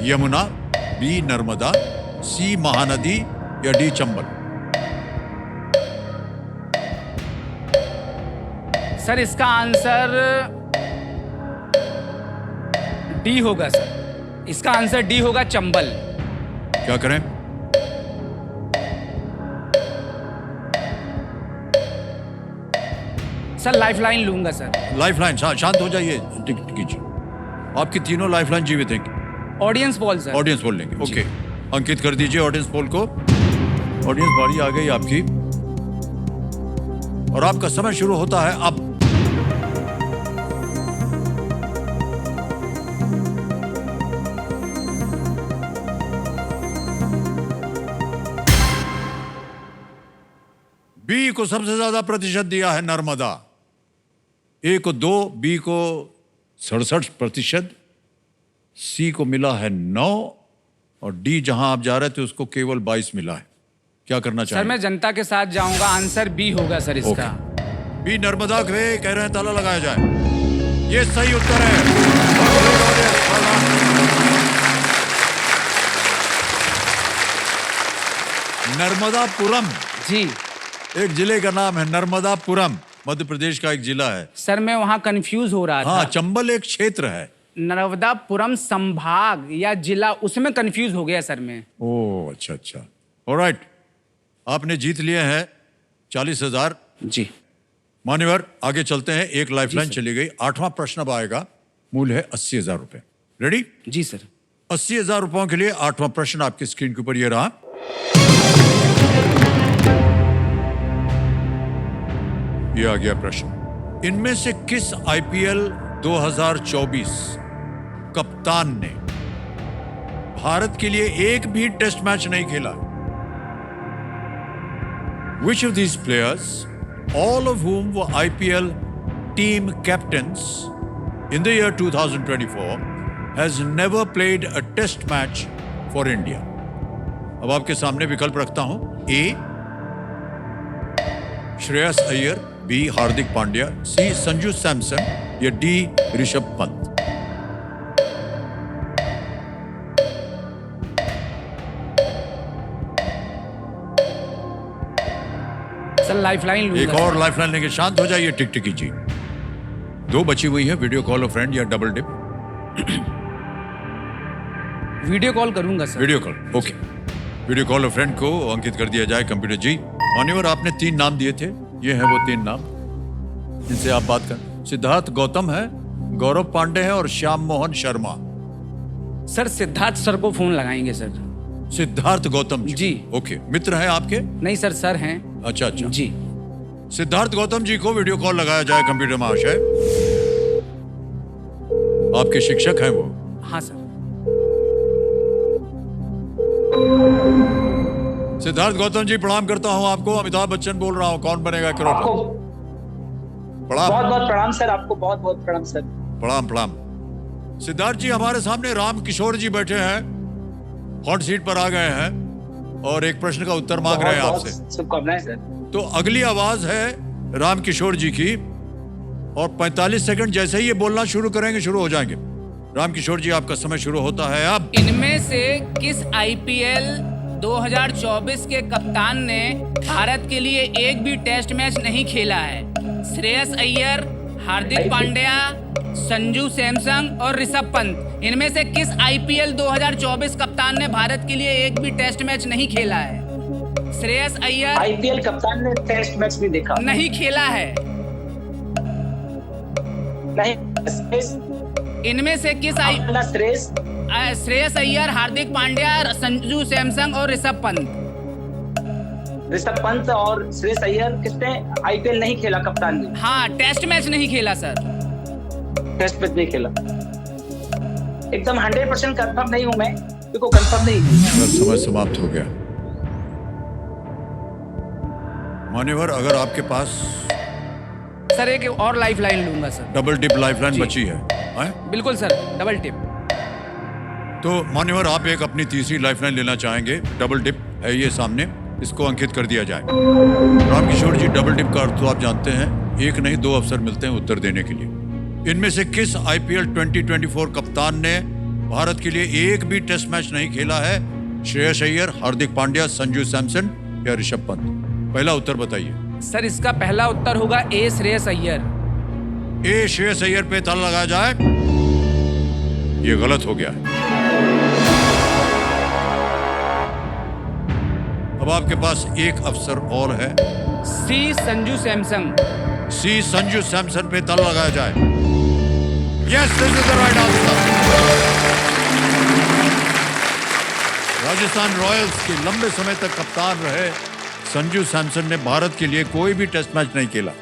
यमुना, बी नर्मदा, सी महानदी या डी चंबल। सर इसका आंसर डी होगा सर। इसका आंसर डी होगा, चंबल। क्या करें? सर लाइफलाइन लूंगा सर। लाइफलाइन। शांत हो जाइए। टिक कीजिए। आपकी तीनों लाइफलाइन जीवित हैं। Audience poll sir. Audience poll लेंगे। ओके, अंकित कर दीजिए ऑडियंस पोल को। ऑडियंस बारी आ गई आपकी और आपका समय शुरू होता है अब। बी को सबसे ज्यादा प्रतिशत दिया है नर्मदा। ए को 2, बी को 67%, सी को मिला है 9 और डी जहां आप जा रहे थे उसको केवल 22 मिला है। क्या करना चाहिए? सर मैं जनता के साथ जाऊंगा। आंसर बी होगा सर इसका। बी नर्मदा के कह रहे हैं ताला लगाया जाए। ये सही उत्तर है। नर्मदापुरम। जी। एक जिले का नाम है नर्मदापुरम, मध्य प्रदेश का एक जिला है। सर मैं वहां कंफ्यूज हो रहा हाँ, था। चंबल एक क्षेत्र है। नर्मदापुरम संभाग या जिला, उसमें कंफ्यूज हो गया सर मैं। ओह अच्छा अच्छा। ऑलराइट, आपने जीत लिए हैं 40,000। जी। मान्यवर आगे चलते हैं। एक लाइफलाइन चली गई। 8वां प्रश्न अब आएगा। मूल्य है 80,000 रुपए। रेडी? जी सर। 80,000 रुपयों के लिए 8वां प्रश्न आपकी स्क्रीन के ऊपर ये रहा। ये आ गया प्रश्न। इनमें से किस आईपीएल 2024 कप्तान ने भारत के लिए एक भी टेस्ट मैच नहीं खेला? Which of these players, all of whom were IPL team captains in the year 2024, has never played a test match for India? अब आपके सामने विकल्प रखता हूं। ए श्रेयस अय्यर, बी हार्दिक पांड्या, सी संजू सैमसन या D Rishabh Pant. Sir lifeline लूंगा। एक और लाइफलाइन लेंगे। शांत हो जाइए टिकटिकी जी। 2 बची हुई है, वीडियो कॉल अ फ्रेंड या डबल डिप। वीडियो कॉल करूंगा sir. Video call, okay. Video call अ फ्रेंड को अंकित कर दिया जाए कंप्यूटर जी। मान्यवर, आपने 3 नाम दिए थे, ये हैं वो 3 नाम जिनसे आप बात कर। सिद्धार्थ गौतम है, गौरव पांडे है और श्याम मोहन शर्मा। सर सिद्धार्थ सर को फोन लगाएंगे सर। सिद्धार्थ गौतम जी। ओके, मित्र हैं आपके? नहीं सर, सर हैं। अच्छा अच्छा जी। सिद्धार्थ गौतम जी को वीडियो कॉल लगाया जाए कंप्यूटर महाशय। आपके शिक्षक हैं वो? हाँ सर। सिद्धार्थ गौतम जी, प्रणाम करता हूं आपको। अमिताभ बच्चन बोल रहा हूं, कौन बनेगा करोड़पति। प्रणाम। बहुत बहुत प्रणाम सर, आपको बहुत बहुत प्रणाम सर। प्रणाम प्रणाम। सिद्धार्थ जी, हमारे सामने राम किशोर जी बैठे हैं, हॉट सीट पर आ गए हैं और एक प्रश्न का उत्तर मांग रहे हैं आपसे। शुभकामनाएं सर। तो अगली आवाज है राम किशोर जी की और 45 सेकंड जैसे ही ये बोलना शुरू करेंगे शुरू हो जाएंगे। राम किशोर जी, आपका समय शुरू होता है अब। इनमें से किस आईपीएल 2024 के कप्तान ने भारत के लिए एक भी टेस्ट मैच नहीं खेला है? श्रेयस अय्यर, हार्दिक पांड्या, संजू सैमसन और ऋषभ पंत। इनमें से किस आईपीएल 2024 कप्तान ने भारत के लिए एक भी टेस्ट मैच नहीं खेला है? श्रेयस अय्यर आईपीएल कप्तान ने टेस्ट मैच भी देखा नहीं खेला है। नहीं। इनमें से किस अपना श्रेयस अय्यर, हार्दिक पांड्या, संजू सैमसन और ऋषभ पंत। ऋषभ पंत और श्रेयस अय्यर किसने आईपीएल नहीं खेला कप्तान ने? हाँ, टेस्ट मैच नहीं खेला सर। टेस्ट मैच नहीं खेला। एकदम 100% कंफर्म नहीं हूं मैं, क्योंकि कंफर्म नहीं हूं। समय समाप्त हो गया। मान्यवर, अगर आपके पास सर एक और लाइफ लाइन लूंगा सर। डबल डिप लाइफलाइन बची है? बिल्कुल सर, डबल टिप। तो मान्यवर, आप एक अपनी तीसरी लाइफलाइन लेना चाहेंगे। डबल डिप है ये सामने, इसको अंकित कर दिया जाए। राम किशोर जी, डबल डिप का अर्थ तो आप जानते हैं, एक नहीं 2 अवसर मिलते हैं उत्तर देने के लिए। इनमें से किस आईपीएल 2024 कप्तान ने भारत के लिए एक भी टेस्ट मैच नहीं खेला है? श्रेयस अय्यर, हार्दिक पांड्या, संजू सैमसन या ऋषभ पंत? पहला उत्तर बताइए। सर इसका पहला उत्तर होगा ए श्रेयस अय्यर। ए श्रेयस अय्यर पे ताला लगाया जाए। ये गलत हो गया है। अब आपके पास एक अवसर और है। सी संजू सैमसन। सी संजू सैमसन पे ताला लगाया जाए। Yes, this is the right answer. Rajasthan Royals के लंबे समय तक कप्तान रहे संजू सैमसन ने भारत के लिए कोई भी टेस्ट मैच नहीं खेला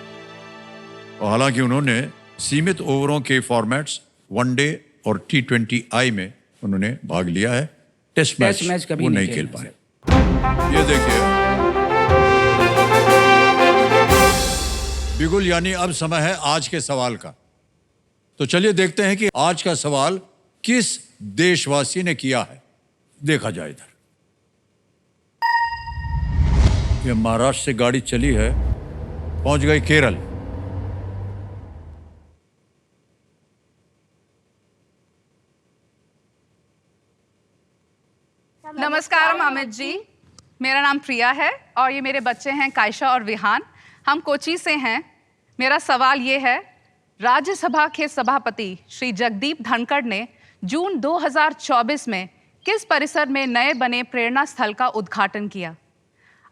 और हालांकि उन्होंने सीमित ओवरों के फॉर्मेट्स वनडे और T20I में उन्होंने भाग लिया है। टेस्ट मैच कभी वो नहीं खेल पाए। ये देखिए बिगुल, यानी अब समय है आज के सवाल का। तो चलिए देखते हैं कि आज का सवाल किस देशवासी ने किया है। देखा जाए इधर। ये महाराष्ट्र से गाड़ी चली है, पहुंच गई केरल। नमस्कार अमित जी, मेरा नाम प्रिया है और ये मेरे बच्चे हैं कायशा और विहान। हम कोची से हैं। मेरा सवाल ये है, राज्यसभा के सभापति श्री जगदीप धनखड़ ने जून 2024 में किस परिसर में नए बने प्रेरणा स्थल का उद्घाटन किया?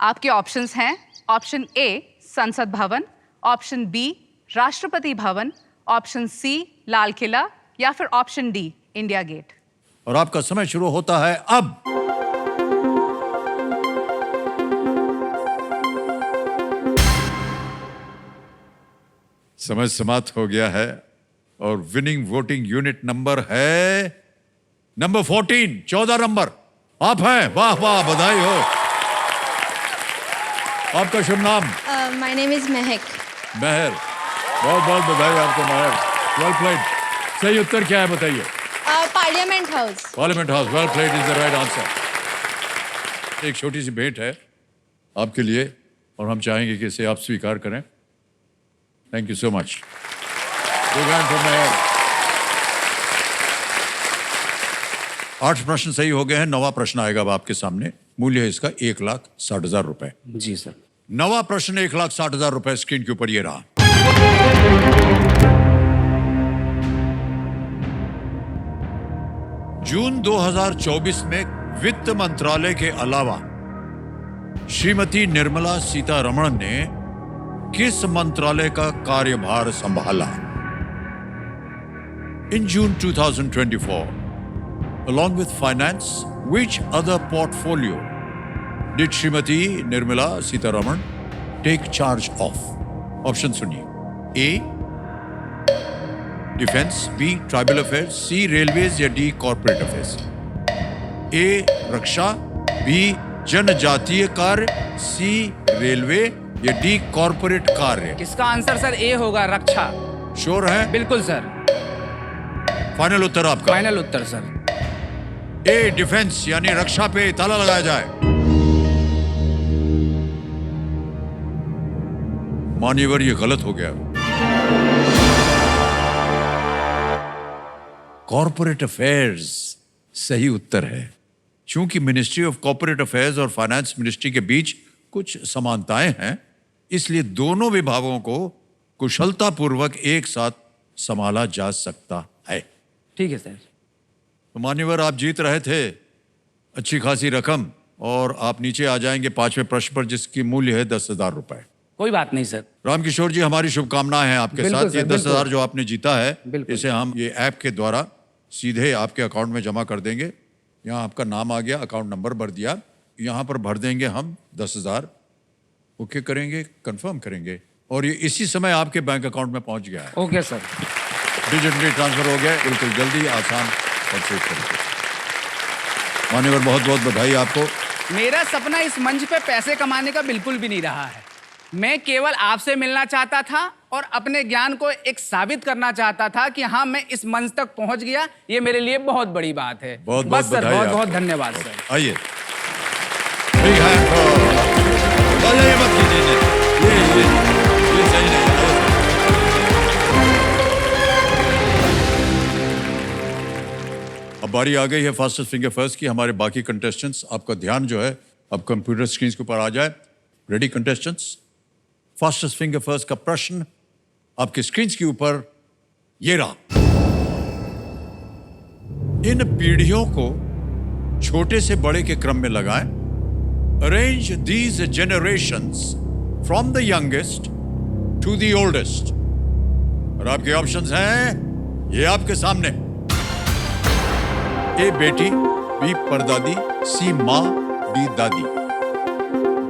आपके ऑप्शंस हैं ऑप्शन ए संसद भवन, option B Rashtrapati Bhavan, option C Lal Qila या फिर ऑप्शन डी इंडिया गेट। और आपका समय शुरू होता है अब। समय समाप्त हो गया है और विनिंग वोटिंग यूनिट नंबर है नंबर 14, 14 नंबर आप हैं। वाह वाह, बधाई हो। आपका शुभ नाम? माय नेम इज महक। महर, बहुत बहुत बधाई आपको महर। Well played. सही उत्तर क्या है बताइए? Parliament house. Parliament house, well played is the right answer. एक छोटी सी भेंट है आपके लिए और हम चाहेंगे कि इसे आप स्वीकार करें। Thank you so much. Good hand for महर। 8 प्रश्न सही हो गए हैं। 9वां प्रश्न आएगा अब आपके सामने। मूल्य है इसका 1,60,000 रुपए। जी सर। 9वां प्रश्न 1,60,000 रुपए स्क्रीन के ऊपर ये रहा। जून 2024 में वित्त मंत्रालय के अलावा श्रीमती निर्मला सीतारमण ने किस मंत्रालय का कार्यभार संभाला? In June 2024, along with finance, which other portfolio did Srimati Nirmala Sitharaman take charge of? Option सुनिए. A. Defense, B. Tribal affairs, C. Railways या D. Corporate affairs. A. Raksha, B. जनजातीय कार्य, C. रेलवे या D. Corporate कार्य. इसका answer sir ए होगा, रक्षा। Sure है? बिल्कुल सर। फाइनल उत्तर आपका? फाइनल उत्तर सर। ए डिफेंस यानी रक्षा पे ताला लगाया जाए। मान्यवर ये गलत हो गया। कॉर्पोरेट अफेयर्स सही उत्तर है। चूंकि मिनिस्ट्री ऑफ कॉर्पोरेट अफेयर्स और फाइनेंस मिनिस्ट्री के बीच कुछ समानताएं हैं, इसलिए दोनों विभागों को कुशलतापूर्वक एक साथ संभाला जा सकता है। ठीक है सर। तो मान्यवर आप जीत रहे थे अच्छी खासी रकम, और आप नीचे आ जाएंगे 5वें प्रश्न पर, जिसकी मूल्य है 10,000 रुपए। कोई बात नहीं सर। रामकिशोर जी, हमारी शुभकामनाएं हैं आपके साथ। ये 10,000 जो आपने जीता है, इसे हम ये ऐप के द्वारा सीधे आपके अकाउंट में जमा कर देंगे। यहाँ आपका नाम आ गया, अकाउंट नंबर भर दिया, यहाँ पर भर देंगे हम 10,000। ओके करेंगे, कंफर्म करेंगे, और ये इसी समय आपके बैंक अकाउंट में पहुंच गया है। Okay sir. डिजिटली ट्रांसफर हो गया, बिल्कुल जल्दी, आसान और सेफ तरीके से। मान्यवर बहुत बहुत बधाई आपको। मेरा सपना इस मंच पे पैसे कमाने का बिल्कुल भी नहीं रहा है। मैं केवल आपसे मिलना चाहता था और अपने ज्ञान को एक साबित करना चाहता था कि हाँ, मैं इस मंच तक पहुंच गया। ये मेरे लिए बहुत बड़ी बात है। बहुत बस बहुत सर, बधाई बहुत आपको। बहुत धन्यवाद सर। आइए, Big hand for- ये मत कीजिए, ये सही नहीं है। अब बारी आ गई है फास्टेस्ट फिंगर फर्स्ट की। हमारे बाकी कंटेस्टेंट्स, आपका ध्यान जो है अब कंप्यूटर स्क्रीन के ऊपर आ जाए। Ready contestants? Fastest finger first का प्रश्न आपके स्क्रीन के ऊपर ये रहा। इन पीढ़ियों को छोटे से बड़े के क्रम में लगाएं। Arrange these generations from the youngest to the oldest. और आपके ऑप्शंस हैं ये आपके सामने। ए बेटी, बी परदादी, सी माँ, डी दादी।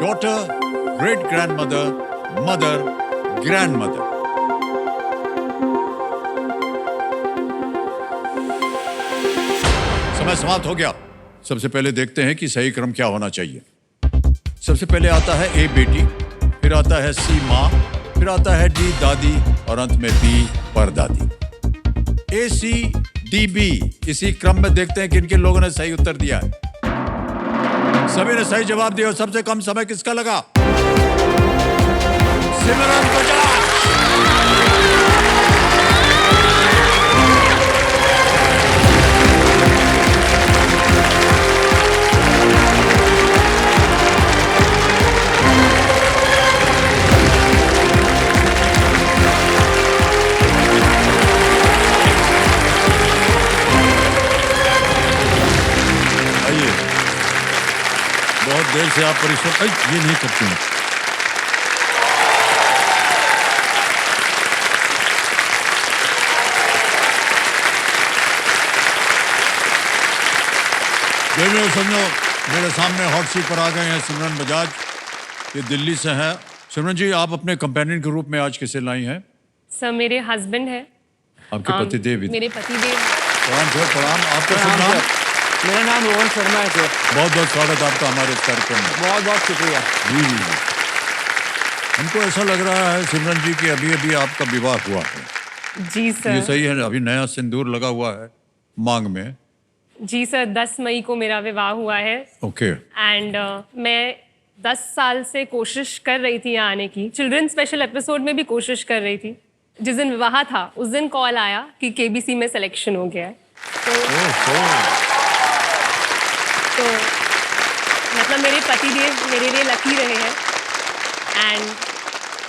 Daughter, great grandmother, mother, grandmother. समय समाप्त हो गया। सबसे पहले देखते हैं कि सही क्रम क्या होना चाहिए। सबसे पहले आता है ए बेटी, फिर आता है सी माँ, फिर आता है डी दादी, और अंत में बी परदादी। ए सी डी बी, इसी क्रम में देखते हैं कि किन लोगों ने सही उत्तर दिया है। सभी ने सही जवाब दिया। और सबसे कम समय किसका लगा? सिमरन बजाज। बहुत देर से आप परिश्रम, ये नहीं करते हैं। समझो मेरे सामने हॉट सीट पर आ गए हैं सिमरन बजाज, ये दिल्ली से हैं। सिमरन जी, आप अपने कंपेनियन के रूप में आज किसे लाई हैं? सर मेरे हस्बैंड है। आपके पतिदेव? मेरे पतिदेव। प्रणाम सर, प्रणाम। आपका शुभ नाम? मेरा नाम रोहन शर्मा है सर। बहुत बहुत स्वागत आपका हमारे इस कार्यक्रम में। बहुत बहुत शुक्रिया। जी जी जी। हमको ऐसा लग रहा है सिमरन जी कि अभी अभी आपका विवाह हुआ है। जी सर। ये सही है? अभी नया सिंदूर लगा हुआ है मांग में। जी सर, 10 मई को मेरा विवाह हुआ है। ओके। एंड मैं 10 साल से कोशिश कर रही थी यहाँ आने की। चिल्ड्रन स्पेशल एपिसोड में भी कोशिश कर रही थी। जिस दिन विवाह था उस दिन कॉल आया कि केबीसी में सिलेक्शन हो गया है। तो मतलब मेरे पतिदेव मेरे लिए लकी रहे हैं। एंड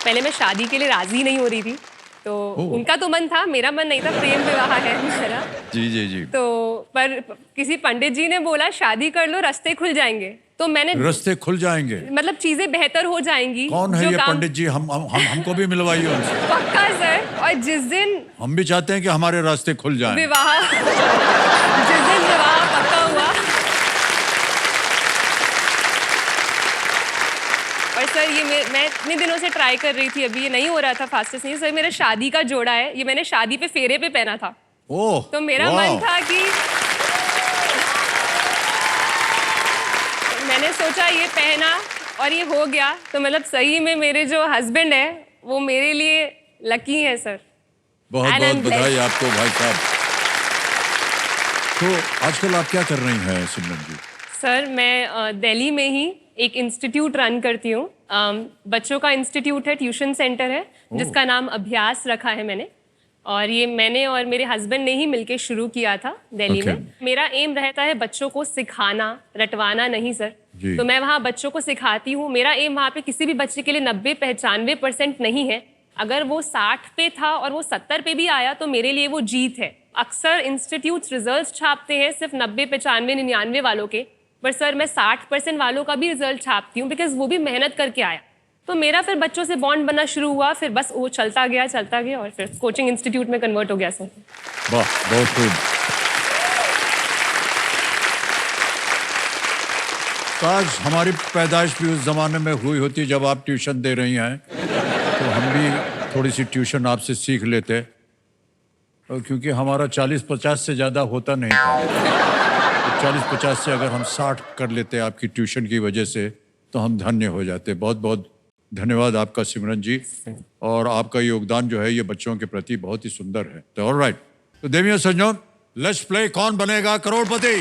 पहले मैं शादी के लिए राज़ी नहीं हो रही थी, तो उनका तो मन था, मेरा मन नहीं था, प्रेम विवाह है हमारा। जी जी जी। तो पर किसी पंडित जी ने बोला शादी कर लो, रास्ते खुल जाएंगे। तो मैंने रास्ते खुल जाएंगे, मतलब चीजें बेहतर हो जाएंगी। कौन है ये पंडित जी? हमको भी मिलवाइए उनसे। पक्का सर। और जिस दिन हम भी चाहते हैं कि हमारे रास्ते खुल जाएं। विवाह जिस दिन विवाह पक्का हुआ, और सर ये मैं इतने दिनों से ट्राई कर रही थी, अभी ये नहीं हो रहा था फास्टेस्ट नहीं। सर मेरा शादी का जोड़ा है, ये मैंने शादी पे फेरे पे पहना था। ओह, तो मेरा मन था कि मैंने सोचा ये पहना और ये हो गया। तो मतलब सही में मेरे जो हस्बैंड है वो मेरे लिए लकी है सर। बहुत बहुत बधाई आपको भाई साहब। तो आजकल आप क्या कर रही हैं सिमरन जी? सर मैं दिल्ली में ही एक इंस्टीट्यूट रन करती हूँ। बच्चों का इंस्टीट्यूट है, ट्यूशन सेंटर है, जिसका नाम अभ्यास रखा है मैंने। और ये मैंने और मेरे हस्बैंड ने ही मिलके शुरू किया था दिल्ली में। मेरा एम रहता है बच्चों को सिखाना, रटवाना नहीं सर। तो मैं वहाँ बच्चों को सिखाती हूँ। मेरा एम वहाँ पे किसी भी बच्चे के लिए 90-95% नहीं है। अगर वो 60 पे था और वो 70 पे भी आया तो मेरे लिए वो जीत है। अक्सर इंस्टीट्यूट्स रिजल्ट्स छापते हैं सिर्फ 90, 95, 99 वालों के, पर सर मैं 60% वालों का भी रिजल्ट छापती हूँ, बिकॉज वो भी मेहनत करके आया। तो मेरा फिर बच्चों से बॉन्ड बनना शुरू हुआ, फिर बस वो चलता गया और फिर कोचिंग इंस्टीट्यूट में कन्वर्ट हो गया सर। वाह, बहुत खूब। काश हमारी पैदाइश भी उस जमाने में हुई होती जब आप ट्यूशन दे रही हैं, तो हम भी थोड़ी सी ट्यूशन आपसे सीख लेते, क्योंकि हमारा 40-50 से ज़्यादा होता नहीं था। 40-50 से अगर हम 60 कर लेते आपकी ट्यूशन की वजह से तो हम धन्य हो जाते। बहुत बहुत धन्यवाद आपका सिमरन जी, और आपका योगदान जो है ये बच्चों के प्रति बहुत ही सुंदर है। तो ऑलराइट, तो देवियों सज्जनों, लेट्स प्ले कौन बनेगा करोड़पति।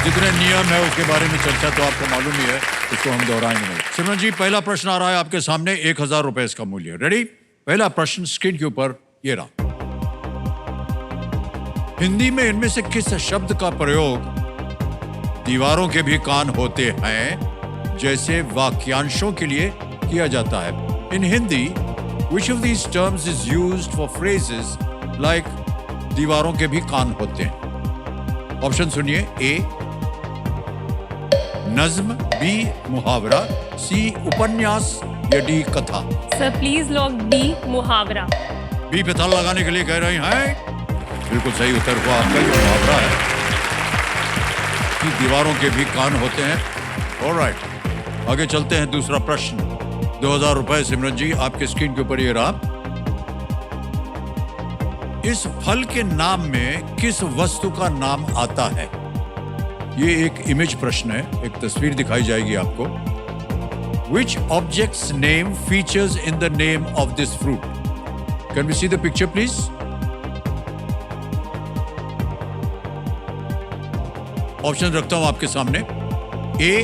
जितने नियम है उसके बारे में चर्चा तो आपको मालूम ही है, उसको हम दोहराएंगे नहीं। सिमरन जी, पहला प्रश्न आ रहा है आपके सामने, 1000 रुपए इसका मूल्य। रेडी? पहला प्रश्न स्क्रीन के ऊपर ये रहा। हिंदी में इनमें से किस शब्द का प्रयोग दीवारों के भी कान होते हैं जैसे वाक्यांशों के लिए किया जाता है? इन Hindi, which of these terms is used for phrases like दीवारों के भी कान होते हैं? ऑप्शन सुनिए। ए नज्म, बी मुहावरा, सी उपन्यास या डी कथा। सर प्लीज लॉक बी मुहावरा। बी पे ताला लगाने के लिए कह रही हैं? बिल्कुल सही उत्तर हुआ आपका, ये मुहावरा है कि दीवारों के भी कान होते हैं। ऑलराइट, आगे चलते हैं। दूसरा प्रश्न, 2000 रुपए सिमरन जी आपके स्क्रीन के ऊपर ये रहा। इस फल के नाम में किस वस्तु का नाम आता है? ये एक इमेज प्रश्न है, एक तस्वीर दिखाई जाएगी आपको। Which object's name features in the name of this fruit? Can we see the picture, please? Option रखता हूं आपके सामने। A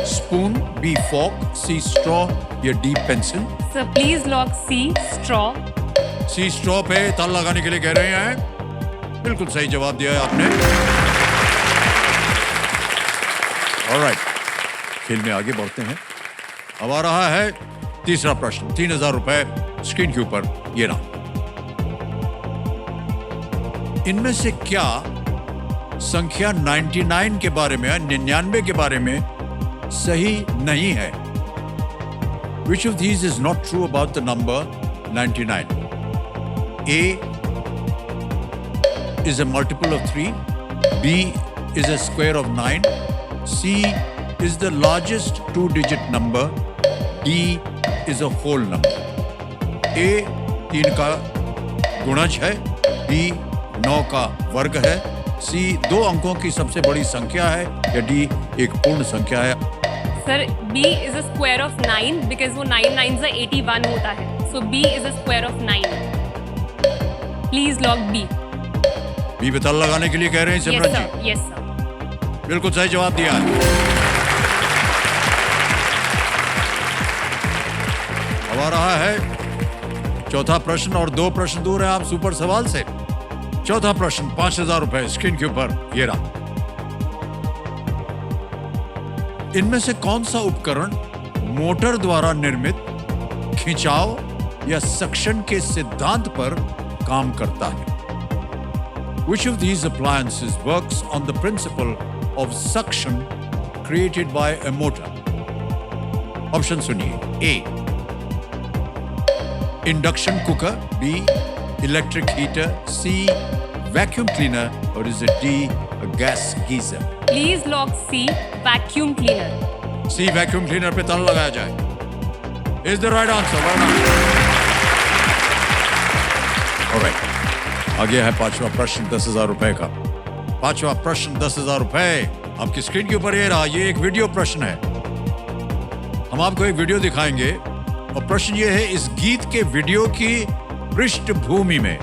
spoon, B fork, C straw या D pencil. Sir please lock C straw. C straw पे ताला लगाने के लिए कह रहे हैं? बिल्कुल सही जवाब दिया है आपने। ऑलराइट, खेल में आगे बढ़ते हैं। अब आ रहा है तीसरा प्रश्न, 3000 रुपए स्क्रीन के ऊपर ये रहा। इनमें से क्या संख्या 99 के बारे में, 99 के बारे में सही नहीं है? Which of these is not true about the number 99? A is a multiple of 3, B is a square of 9, C is the largest two-digit number, D is a whole number. A 3 का गुणज है, B 9 का वर्ग है, C 2 अंकों की सबसे बड़ी संख्या है या D एक पूर्ण संख्या है? Sir B is a square of 9 because वो 9 9 से 81 होता है, so B is a square of 9. Please log B. B पे ताला लगाने के लिए कह रहे हैं सिमरन जी? Yes sir. बिल्कुल सही जवाब दिया है। अब आ रहा है चौथा प्रश्न, और 2 प्रश्न दूर है आप सुपर सवाल से। चौथा प्रश्न, 5000 रुपए स्क्रीन के ऊपर ये रहा। इनमें से कौन सा उपकरण मोटर द्वारा निर्मित खिंचाव या सक्शन के सिद्धांत पर काम करता है? Which of these appliances works on the principle of suction created by a motor? Option सुनिए. A. Induction cooker. B. Electric heater. C. Vacuum cleaner. Or is it D. A gas geyser? Please lock C, vacuum cleaner. C. Vacuum cleaner पे ताला लगाया जाए. Is the right answer? Well done. Alright. आगे है पांचवा प्रश्न 10,000 रुपए का। पांचवा प्रश्न 10,000 रुपए आपकी स्क्रीन के ऊपर ये रहा। ये एक वीडियो प्रश्न है। हम आपको एक वीडियो दिखाएंगे और प्रश्न ये है, इस गीत के वीडियो की पृष्ठभूमि में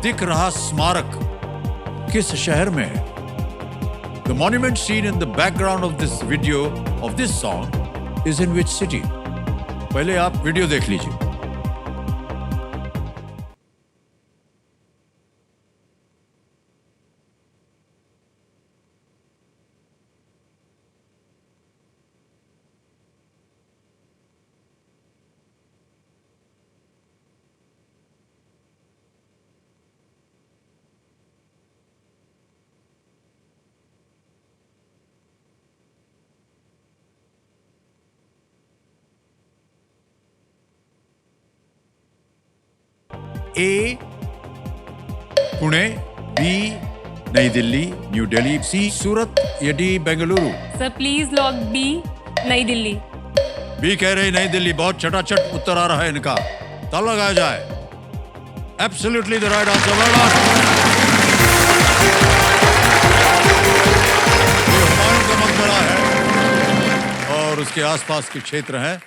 दिख रहा स्मारक किस शहर में है? The monument seen in the background of this video of this song is in which city? पहले आप वीडियो देख लीजिए। ए पुणे, बी नई दिल्ली न्यू दिल्ली, सी सूरत या D Bengaluru? Sir please lock B, Nai Delhi. B कह रहे नई दिल्ली। बहुत चटाचट उत्तर आ रहा है इनका। ताला लगाया जाए। Absolutely the right answer. ये हुमायूं का मकबरा है और उसके आसपास के क्षेत्र हैं।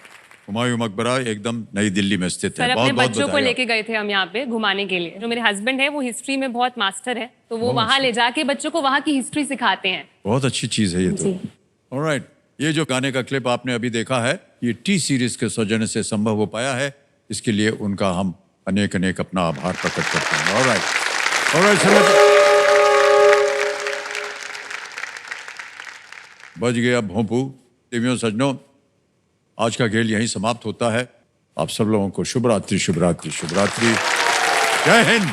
हुमायूं मकबरा एकदम नई दिल्ली में स्थित है। सर अपने बच्चों को लेके गए थे हम यहाँ पे घुमाने के लिए। जो मेरे हस्बैंड है वो हिस्ट्री में बहुत मास्टर है, तो वो वहाँ ले जाके बच्चों को वहाँ की हिस्ट्री सिखाते हैं। बहुत अच्छी चीज है ये तो। ऑलराइट, ये जो गाने का क्लिप आपने अभी देखा है, ये टी सीरीज के सौजन्य से संभव हो पाया है। इसके लिए उनका हम अनेक अनेक अपना आभार प्रकट करते हैं। ऑलराइट बज गया भोंपू। देवियों सज्जनों, आज का खेल यहीं समाप्त होता है। आप सब लोगों को शुभ रात्रि, शुभ रात्रि, शुभ रात्रि। जय हिंद।